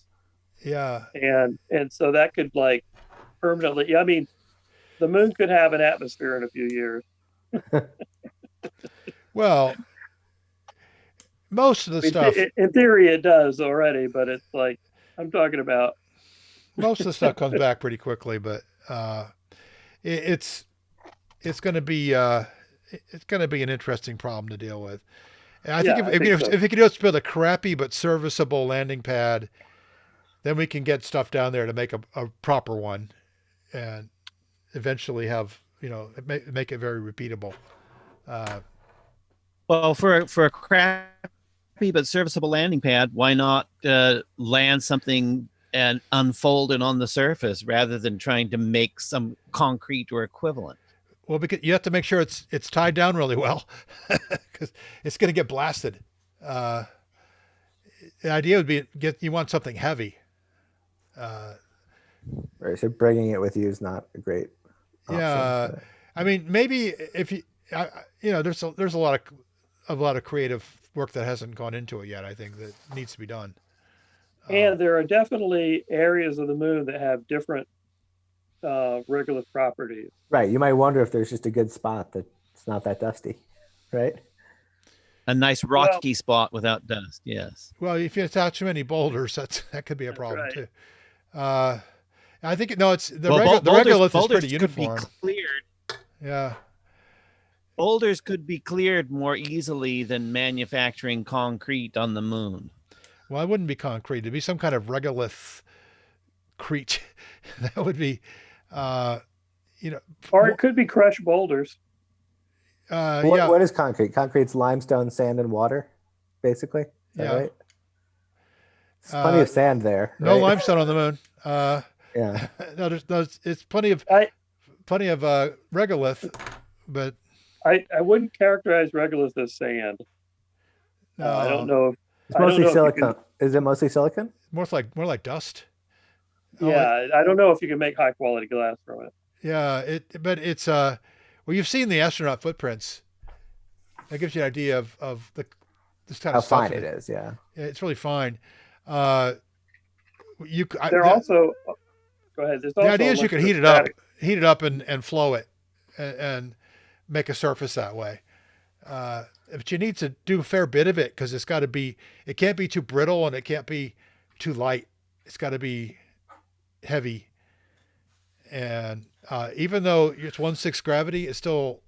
Yeah. And so that could permanently, I mean, the moon could have an atmosphere in a few years. Well, most of the stuff in theory it does already, but it's I'm talking about most of the stuff comes back pretty quickly, but it's going to be an interesting problem to deal with. And I think if you could just build a crappy but serviceable landing pad, then we can get stuff down there to make a proper one, and eventually have make it very repeatable. Well, for a crappy but serviceable landing pad, why not land something and unfold it on the surface rather than trying to make some concrete or equivalent? Well, because you have to make sure it's tied down really well, because it's going to get blasted. The idea would be you want something heavy. Right. So bringing it with you is not a great option. Yeah, I mean, maybe if you, there's a lot of creative work that hasn't gone into it yet. I think that needs to be done. And there are definitely areas of the moon that have different regolith properties. Right. You might wonder if there's just a good spot that it's not that dusty, right? A nice rocky spot without dust. Yes. Well, if you attach too many boulders, that could be a problem right. too. I think it's the Well, the regolith is boulders pretty could be uniform. cleared. Yeah. Boulders could be cleared more easily than manufacturing concrete on the moon. Well, it wouldn't be concrete. It'd be some kind of regolith crete. That would be, Or it could be crushed boulders. What is concrete? Concrete's limestone, sand, and water, basically. Is that Yeah. right? There's plenty of sand there. No right? limestone on the moon. Yeah. No, it's plenty of regolith, but I wouldn't characterize regolith as sand. I don't know if It's I don't mostly know if you silicon. Is it mostly silicon? more like dust. Yeah, I don't know if you can make high quality glass from it. Yeah, but it's well, you've seen the astronaut footprints. That gives you an idea of this kind How of stuff. fine it is. Yeah. It's really fine. Also, go ahead. There's the also idea is you can heat it up and flow it and make a surface that way. But you need to do a fair bit of it because it can't be too brittle and it can't be too light. It's got to be heavy. And even though it's 1/6 gravity, it's still,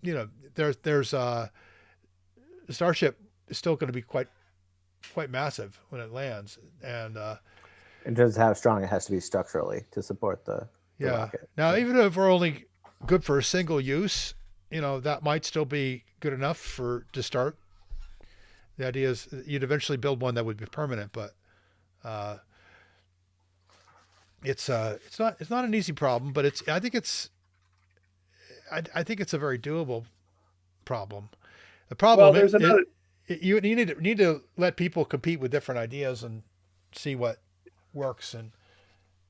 there's the Starship is still going to be quite massive when it lands. And In terms of how strong it has to be structurally to support the rocket. Now, even if we're only good for a single use, that might still be good enough to start. The idea is you'd eventually build one that would be permanent, but it's not an easy problem, but I think it's a very doable problem. The problem Well, there's another. you need to let people compete with different ideas and see what works. And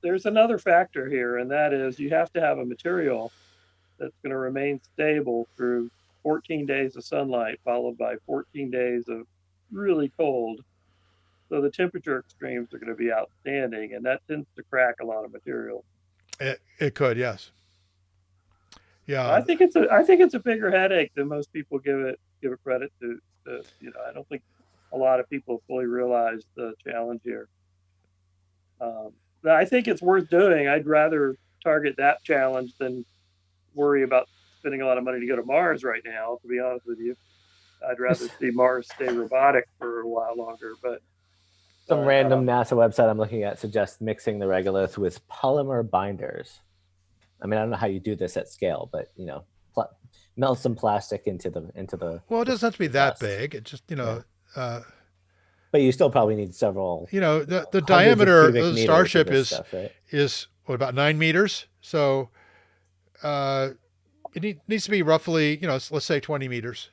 There's another factor here, and that is you have to have a material that's going to remain stable through 14 days of sunlight, followed by 14 days of really cold. So the temperature extremes are going to be outstanding, and that tends to crack a lot of material. it could, yes. Yeah. I think it's a bigger headache than most people give it credit to. I don't think a lot of people fully realize the challenge here. I think it's worth doing. I'd rather target that challenge than worry about spending a lot of money to go to Mars right now, to be honest with you. I'd rather see Mars stay robotic for a while longer. But Some random NASA website I'm looking at suggests mixing the regolith with polymer binders. I mean, I don't know how you do this at scale, but melt some plastic into the. Well, it doesn't have to be that dust. big. It just But you still probably need several. the diameter of cubic the meters Starship of this is stuff, right? is what, about 9 meters. So it needs to be roughly, let's say 20 meters.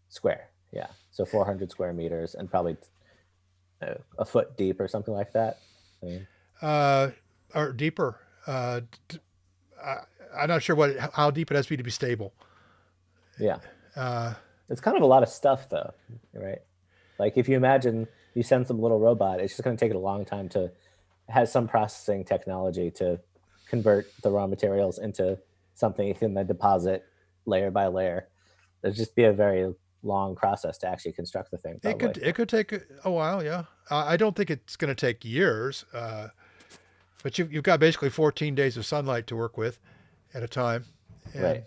Square. Yeah. So 400 square meters and probably a foot deep or something like that. I mean, Or deeper. I'm not sure how deep it has to be stable. yeah. Uh, It's kind of a lot of stuff, though, right? Like if you imagine you send some little robot, it's just going to take it a long time to have some processing technology to convert the raw materials into something you can then deposit layer by layer. There'd just be a very long process to actually construct the thing. Probably. it could take a while. Yeah. I don't think it's going to take years. But you've got basically 14 days of sunlight to work with at a time. And, Right.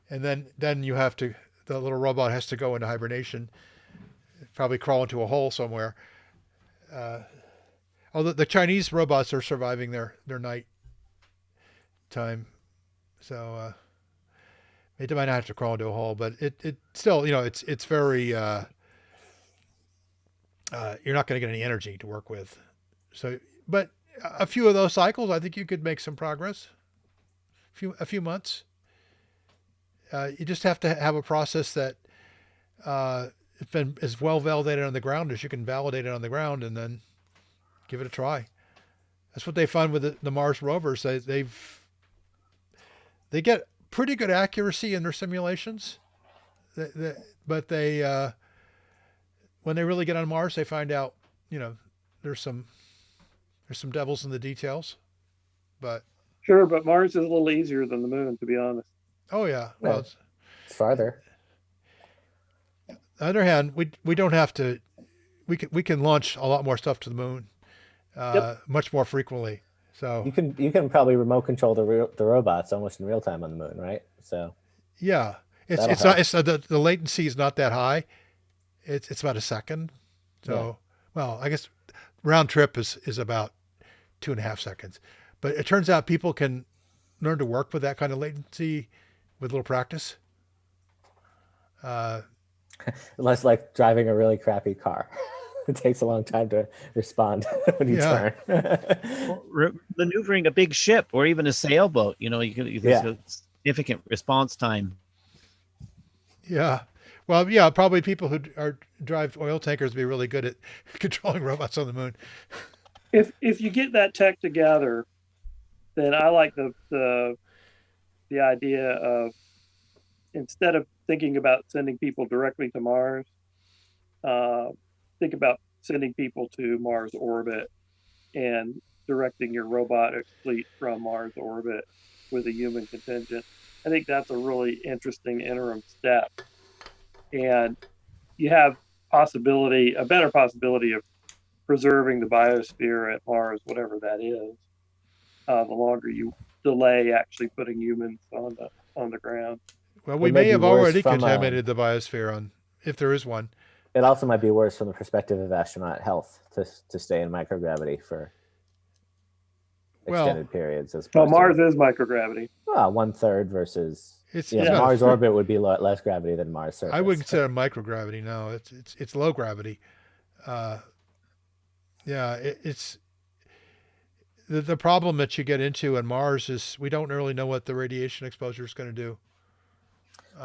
And then you have to, the little robot has to go into hibernation, probably crawl into a hole somewhere. Although the Chinese robots are surviving their night time So it might not have to crawl into a hole, but it still, it's very, you're not going to get any energy to work with. So, but a few of those cycles, I think you could make some progress. A few months. You just have to have a process that it's been as well validated on the ground as you can validate it on the ground, and then give it a try. That's what they found with the Mars rovers. They get pretty good accuracy in their simulations, but they when they really get on Mars, they find out there's some devils in the details. But Sure, but Mars is a little easier than the moon, to be honest. oh yeah, well, Yeah. It's farther. on the other hand, we don't have to. We can launch a lot more stuff to the moon, much more frequently. So You can probably remote control the robots almost in real time on the moon, right? So yeah, That'll it's not the latency is not that high. It's about a second. So well, I guess round trip is about 2.5 seconds. But it turns out people can learn to work with that kind of latency with a little practice. less like driving a really crappy car. It takes a long time to respond when you Yeah. turn. Maneuvering a big ship or even a sailboat, there's Yeah. a significant response time. Yeah. Well, yeah, probably people who drive oil tankers would be really good at controlling robots on the moon. If you get that tech together, then I like the idea of, instead of thinking about sending people directly to Mars, think about sending people to Mars orbit and directing your robotic fleet from Mars orbit with a human contingent. I think that's a really interesting interim step. And you have a better possibility of preserving the biosphere at Mars, whatever that is, the longer you delay actually putting humans on the ground. Well, we It may may be have worse already from, contaminated the biosphere if there is one. It also might be worse from the perspective of astronaut health to stay in microgravity for Well, extended periods. As Well, opposed Mars to, is microgravity. 1/3 versus it's yeah, about Mars orbit would be less gravity than Mars surface. I wouldn't consider microgravity. No, it's low gravity. Yeah, it's the problem that you get into on Mars is we don't really know what the radiation exposure is going to do.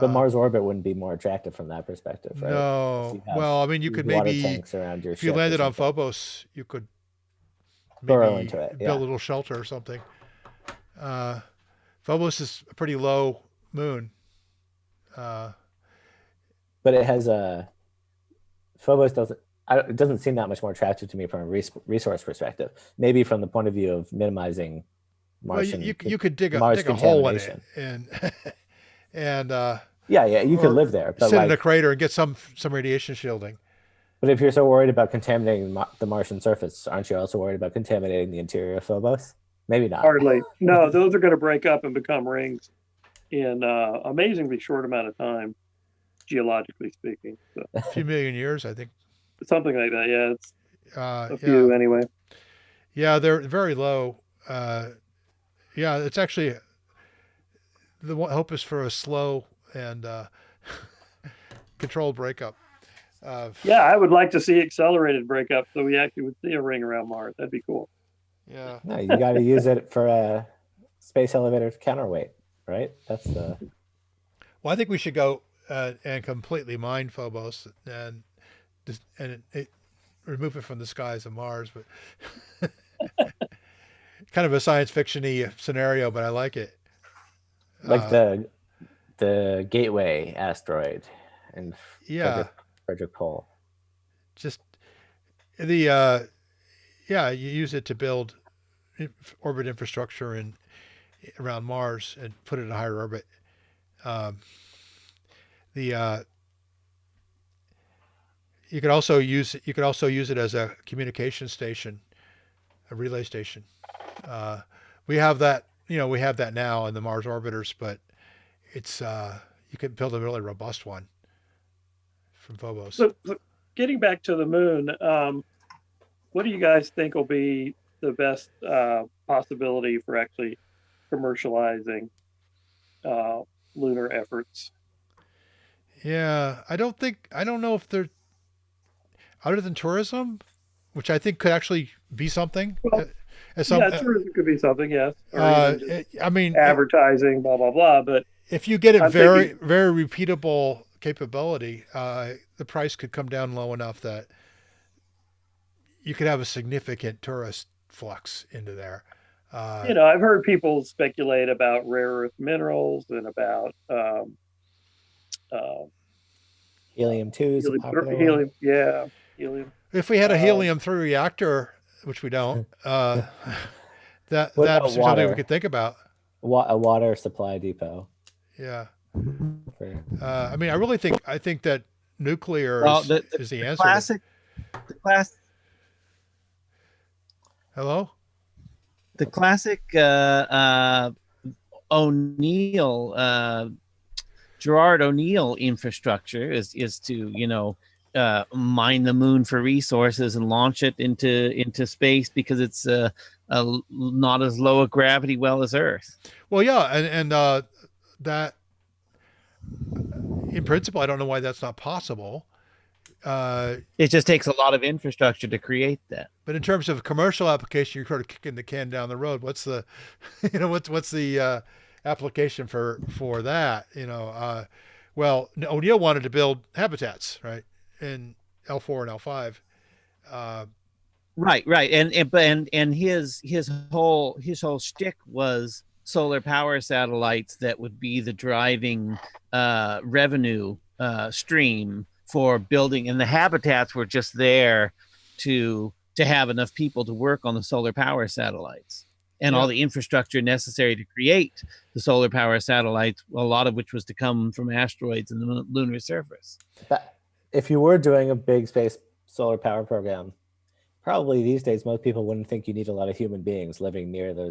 But Mars orbit wouldn't be more attractive from that perspective, right? No. If you have Well, I mean, you these could water maybe, tanks around your if you ship or landed on something. Phobos, you could Burrow maybe into it, build a yeah. little shelter or something. Phobos is a pretty low moon. But it has a Phobos doesn't. It doesn't seem that much more attractive to me from a resource perspective. Maybe from the point of view of minimizing Well, Martian. you could dig Mars a hole in it contamination. and Yeah, you could or live there, but sit in a like, crater and get some radiation shielding. but if you're so worried about contaminating the Martian surface, aren't you also worried about contaminating the interior of Phobos? Maybe not. Hardly. No, those are going to break up and become rings in amazingly short amount of time, geologically speaking. So, A few million years, I think. something like that. Yeah, it's a Yeah. few anyway. Yeah, they're very low. Yeah, it's actually hope is for a slow and controlled breakup. Yeah, I would like to see accelerated breakup so we actually would see a ring around Mars. That'd be cool. Yeah. No, you got to use it for a space elevator counterweight, right? That's the. Well, I think we should go and completely mine Phobos and remove it from the skies of Mars. But kind of a science fiction-y scenario, but I like it. Like the Gateway asteroid and Yeah, Frederick Pole. just the you use it to build orbit infrastructure around Mars and put it in a higher orbit. You could also use it as a communication station, a relay station. We have that now in the Mars orbiters, but it's you could build a really robust one from Phobos. So getting back to the moon, what do you guys think will be the best possibility for actually commercializing lunar efforts. Yeah, I don't know if they're other than tourism, which I think could actually be something. Well, As some, Yeah, tourism could be something, yes, or uh, even just I mean, advertising, blah blah blah. But if you get it I'm very thinking, very repeatable capability, the price could come down low enough that you could have a significant tourist flux into there. Uh, I've heard people speculate about rare earth minerals and about uh, Helium-2 is a helium, popular one. helium, yeah, helium. if we had a Um, helium-3 reactor, which we don't, that What that about was something we water? could think about. A water supply depot. Yeah. For, I mean, I think that nuclear Well, the, is the the answer to. classic, the class, Hello. the classic O'Neill, Gerard O'Neill infrastructure is to mine the moon for resources and launch it into space because it's not as low a gravity well as Earth. Well, yeah, and that in principle, I don't know why that's not possible. It just takes a lot of infrastructure to create that. But in terms of commercial application, you're sort of kicking the can down the road. What's the, what's the application for that? Well, O'Neill wanted to build habitats, right, in L4 and L5. Uh, Right, and his whole shtick was solar power satellites that would be the driving revenue stream for building, and the habitats were just there to have enough people to work on the solar power satellites and Yeah. all the infrastructure necessary to create the solar power satellites, a lot of which was to come from asteroids and the lunar surface. but if you were doing a big space solar power program, probably these days most people wouldn't think you need a lot of human beings living near the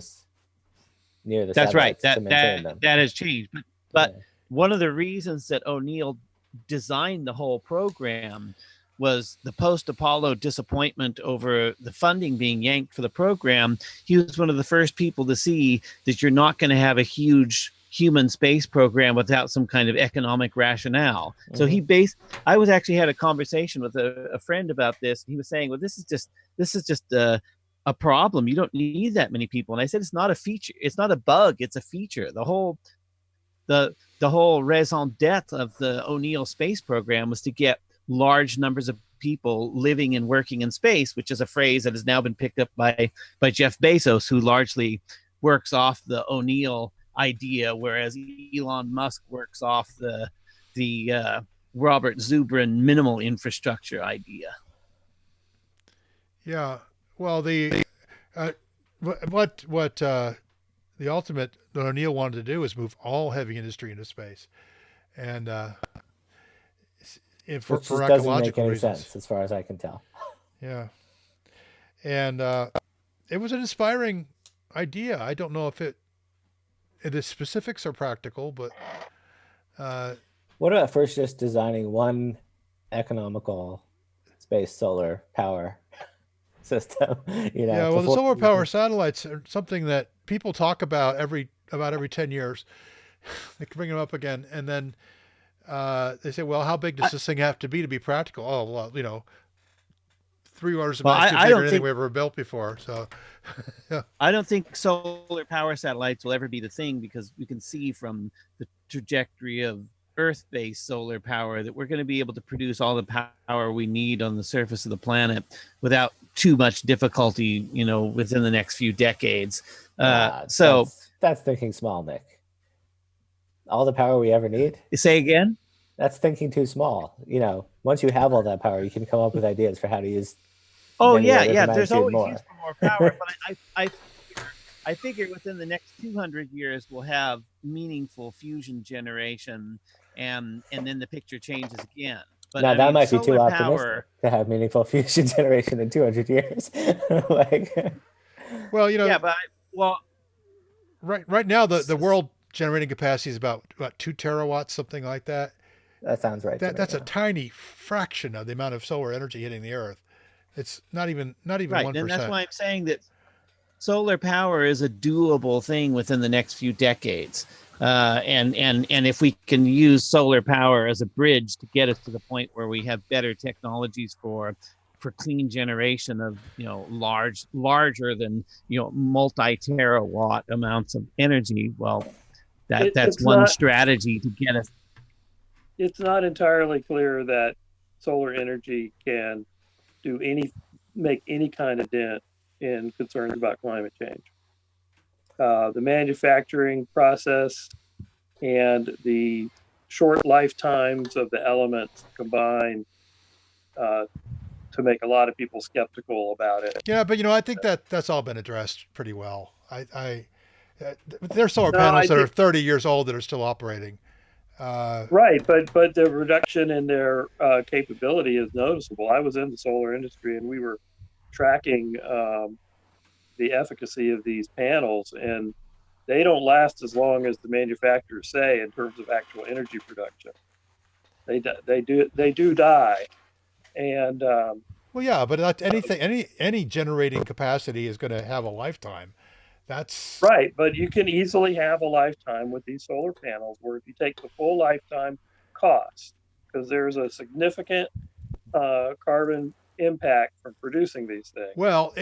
That's right. satellites to maintain them. That has changed. But Yeah. one of the reasons that O'Neill designed the whole program was the post-Apollo disappointment over the funding being yanked for the program. He was one of the first people to see that you're not going to have a huge human space program without some kind of economic rationale. So I was actually had a conversation with a friend about this. He was saying, well, this is just a problem. You don't need that many people. And I said, it's not a feature. It's not a bug. It's a feature. The whole raison d'etre of the O'Neill space program was to get large numbers of people living and working in space, which is a phrase that has now been picked up by Jeff Bezos, who largely works off the O'Neill idea, whereas Elon Musk works off the Robert Zubrin minimal infrastructure idea. Yeah. Well, the what the ultimate that O'Neill wanted to do is move all heavy industry into space, and for Which just doesn't make ecological any reasons. sense as far as I can tell. Yeah, and it was an inspiring idea. I don't know if the specifics are practical, but What about first just designing one economical space solar power system? yeah. Well, the before- solar power satellites are something that people talk about every 10 years. They can bring them up again, and then they say, "Well, how big does this thing have to be practical?" Oh, well, 3 orders of Well, magnitude I bigger don't than anything think- we ever built before. So, I don't think solar power satellites will ever be the thing, because we can see from the trajectory of Earth-based solar power that we're going to be able to produce all the power we need on the surface of the planet without too much difficulty, within the next few decades. So that's thinking small, Nick. All the power we ever need, say again. that's thinking too small. Once you have all that power, you can come up with ideas for how to use. Oh many yeah, orders of yeah. There's magnitude always more. use for more power, but I figure within the next 200 years we'll have meaningful fusion generation, and then the picture changes again. But Now I that mean, might be too solar optimistic power- to have meaningful fusion generation in 200 years. well, Yeah, but right now the world generating capacity is about 2 terawatts, something like that. that sounds right. to me, That's yeah. a tiny fraction of the amount of solar energy hitting the Earth. It's not even right, 1%. and that's why I'm saying that solar power is a doable thing within the next few decades. And if we can use solar power as a bridge to get us to the point where we have better technologies for clean generation of larger than multi-terawatt amounts of energy, well, that's It's one not- strategy to get us. It's not entirely clear that solar energy can make any kind of dent in concerns about climate change. The manufacturing process and the short lifetimes of the elements combine to make a lot of people skeptical about it. Yeah, but I think that's all been addressed pretty well. There's solar No, panels I that are think- 30 years old that are still operating. Right, but the reduction in their capability is noticeable. I was in the solar industry and we were tracking the efficacy of these panels, and they don't last as long as the manufacturers say in terms of actual energy production. They do die, and Well, yeah, but not any generating capacity is going to have a lifetime. That's right. But you can easily have a lifetime with these solar panels, where if you take the full lifetime cost, because there's a significant carbon impact from producing these things. well,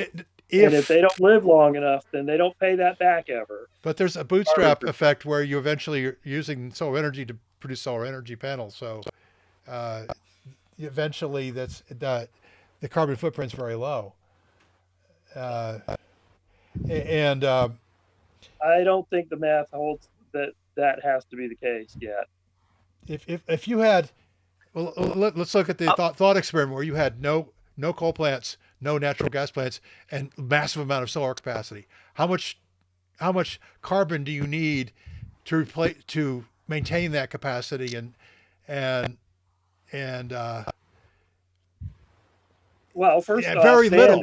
And if they don't live long enough, then they don't pay that back ever. but there's a bootstrap Carbon- effect where you eventually are using solar energy to produce solar energy panels. So eventually, the carbon footprint's very low. And I don't think the math holds that has to be the case yet. if you had, well, let's look at the thought experiment where you had no coal plants, no natural gas plants, and massive amount of solar capacity. How much carbon do you need to maintain that capacity and Well, first off, very little.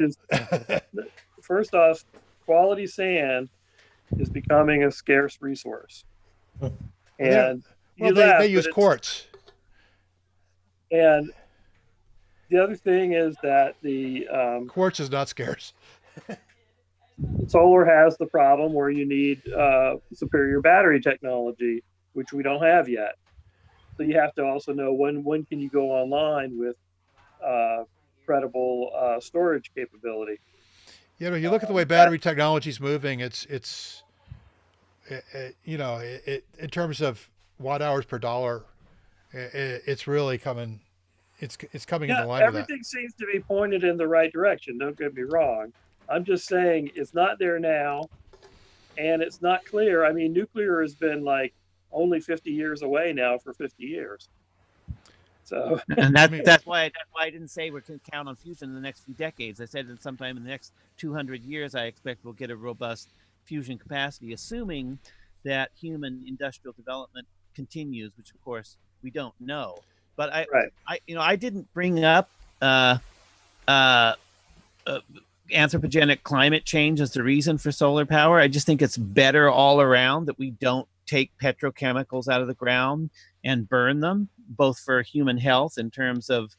First off, quality sand is becoming a scarce resource, and Well, you they laugh, use but quartz. And the other thing is that the Quartz is not scarce. solar has the problem where you need superior battery technology, which we don't have yet. So you have to also know when can you go online with credible storage capability. You look at the way battery technology is moving. It's in terms of watt hours per dollar, it's really coming. It's coming into line with that. Everything seems to be pointed in the right direction. Don't get me wrong. I'm just saying it's not there now, and it's not clear. I mean, nuclear has been like only 50 years away now for 50 years. So, And that's why I didn't say we're going to count on fusion in the next few decades. I said that sometime in the next 200 years, I expect we'll get a robust fusion capacity, assuming that human industrial development continues, which of course we don't know. But I didn't bring up anthropogenic climate change as the reason for solar power. I just think it's better all around that we don't take petrochemicals out of the ground and burn them, both for human health in terms of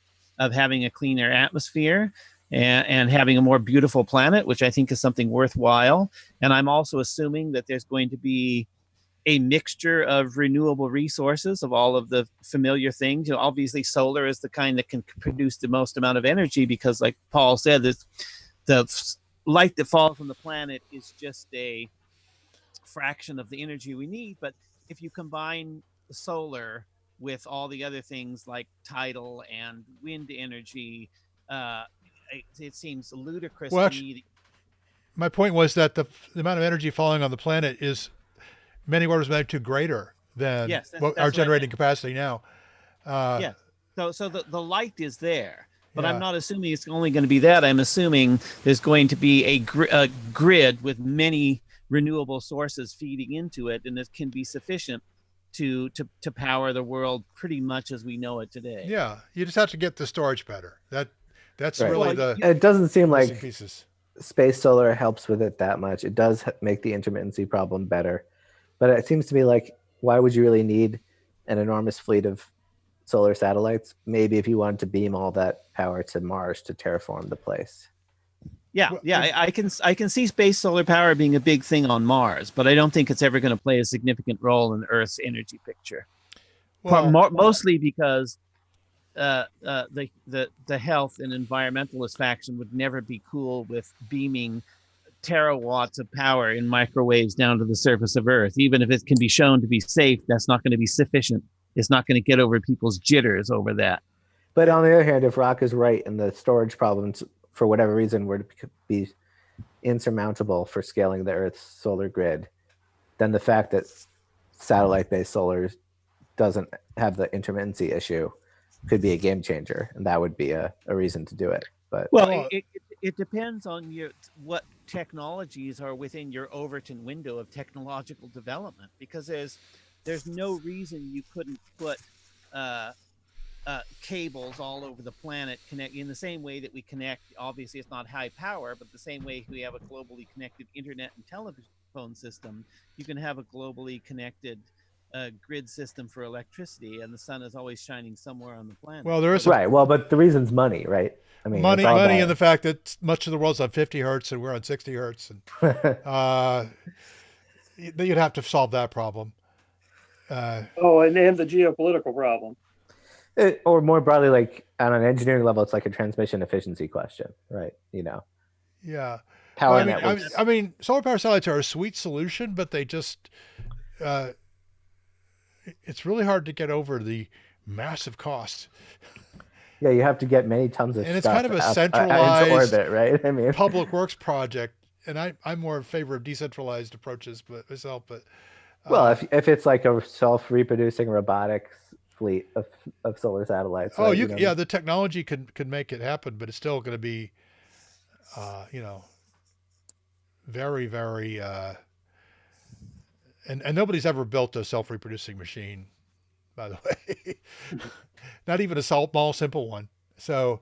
having a cleaner atmosphere and having a more beautiful planet, which I think is something worthwhile. And I'm also assuming that there's going to be a mixture of renewable resources of all of the familiar things. Obviously, solar is the kind that can produce the most amount of energy because, like Paul said, the light that falls from the planet is just a fraction of the energy we need. But if you combine the solar with all the other things like tidal and wind energy, it seems ludicrous Well, to me. My point was that the amount of energy falling on the planet is many orders of magnitude greater than Yes, that's our what I generating meant. capacity now. Yeah. So the light is there, but Yeah. I'm not assuming it's only going to be that. I'm assuming there's going to be a grid with many renewable sources feeding into it, and it can be sufficient to power the world pretty much as we know it today. Yeah, you just have to get the storage better. That's Right. really Well, the It doesn't seem missing like pieces. space solar helps with it that much. It does make the intermittency problem better, but it seems to me like, why would you really need an enormous fleet of solar satellites? Maybe if you wanted to beam all that power to Mars to terraform the place. Yeah, Well, yeah, I can see space solar power being a big thing on Mars, but I don't think it's ever going to play a significant role in Earth's energy picture. well, Mostly because the health and environmentalist faction would never be cool with beaming terawatts of power in microwaves down to the surface of Earth. Even if it can be shown to be safe, that's not going to be sufficient. It's not going to get over people's jitters over that. But on the other hand, if Rock is right and the storage problems, for whatever reason, were to be insurmountable for scaling the Earth's solar grid, then the fact that satellite-based solar doesn't have the intermittency issue could be a game changer, and that would be a reason to do it. But Well, Well, it depends on what technologies are within your Overton window of technological development, because there's no reason you couldn't put cables all over the planet connect in the same way that we connect. Obviously, it's not high power, but the same way we have a globally connected internet and telephone system, you can have a globally connected grid system for electricity, and the sun is always shining somewhere on the planet. well, there is right. Well, but the reason's money, right? I mean, money, it's all and about- the fact that much of the world's on 50 hertz and we're on 60 hertz, and you'd have to solve that problem. Oh, and the geopolitical problem. or more broadly, like on an engineering level, it's like a transmission efficiency question, right? You know, Yeah. power I mean, networks. I mean, solar power satellites are a sweet solution, but they just, it's really hard to get over the massive cost. Yeah, you have to get many tons of And it's stuff kind of a out into centralized orbit, right? I mean, Public works project, and I'm more in favor of decentralized approaches, but myself. But well, if it's like a self-reproducing robotics fleet of solar satellites. oh, right, you know, yeah, the technology could make it happen, but it's still going to be, very, very, and nobody's ever built a self-reproducing machine, by the way. Not even a small, simple one. So,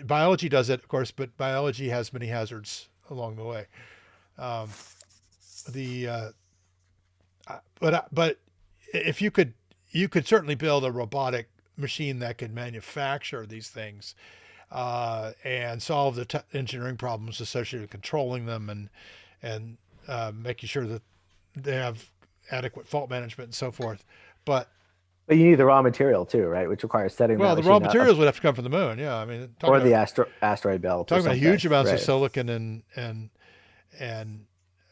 biology does it, of course, but biology has many hazards along the way. But if you could certainly build a robotic machine that could manufacture these things and solve the engineering problems associated with controlling them and making sure that they have adequate fault management and so forth. But you need the raw material too, right? Which requires setting. well, that the raw machine up, materials would have to come from the moon. Yeah, I mean, or the asteroid belt. talking about something, huge amounts right. of silicon and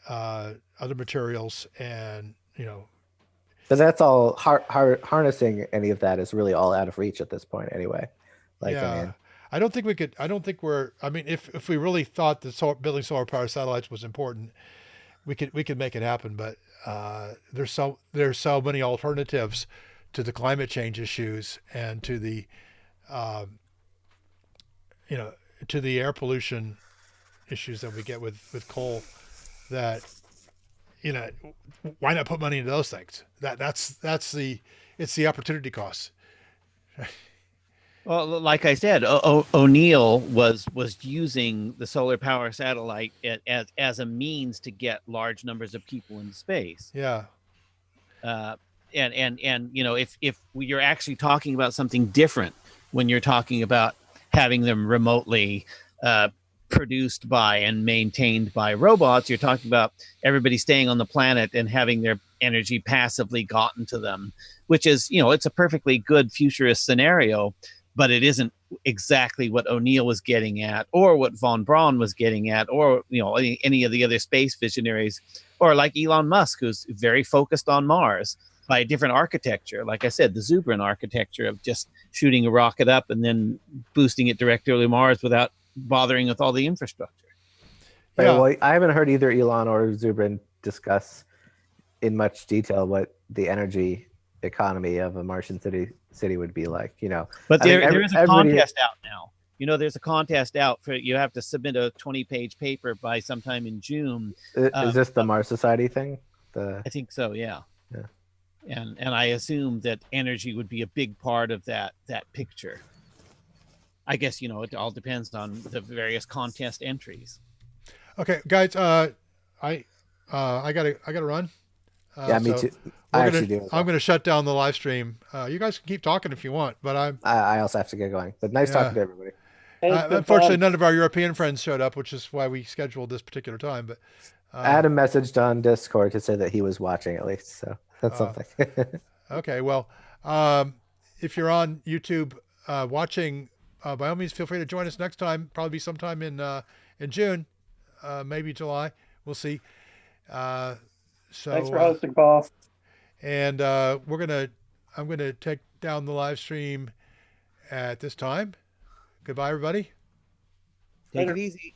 other materials, and But that's all harnessing any of that is really all out of reach at this point, anyway. Like, yeah. I mean, I don't think we could. I don't think we're. I mean, if we really thought that building solar power satellites was important, we could make it happen. But there's so many alternatives to the climate change issues and to the to the air pollution issues that we get with coal that why not put money into those things? That's the opportunity cost. Well, like I said, O'Neill was using the solar power satellite as a means to get large numbers of people into space. Yeah. And if you're actually talking about something different when you're talking about having them remotely produced by and maintained by robots, you're talking about everybody staying on the planet and having their energy passively gotten to them, which is, it's a perfectly good futurist scenario, but it isn't exactly what O'Neill was getting at, or what von Braun was getting at, or any of the other space visionaries, or like Elon Musk, who's very focused on Mars by a different architecture. Like I said, the Zubrin architecture of just shooting a rocket up and then boosting it directly to Mars without bothering with all the infrastructure. right, Yeah. well, I haven't heard either Elon or Zubrin discuss in much detail what the energy economy of a Martian city would be like. But I think there is a everybody- contest out now. There's a contest out for, you have to submit a 20-page paper by sometime in June. Is this the Mars Society thing? I think so, yeah. Yeah. And I assume that energy would be a big part of that picture. I guess, it all depends on the various contest entries. Okay, guys. I gotta run. Yeah, me so too. I we're actually gonna- do. as I'm well. going to shut down the live stream. You guys can keep talking if you want, but I also have to get going. But nice Yeah. talking to everybody. Hey, it's been Unfortunately, fun. none of our European friends showed up, which is why we scheduled this particular time. But Adam messaged on Discord to say that he was watching at least, so that's something. okay, well, um, if you're on YouTube watching, by all means, feel free to join us next time. Probably sometime in June, maybe July. We'll see. So Thanks for hosting, Paul. and I'm gonna take down the live stream at this time. Goodbye, everybody. Take Later. it easy.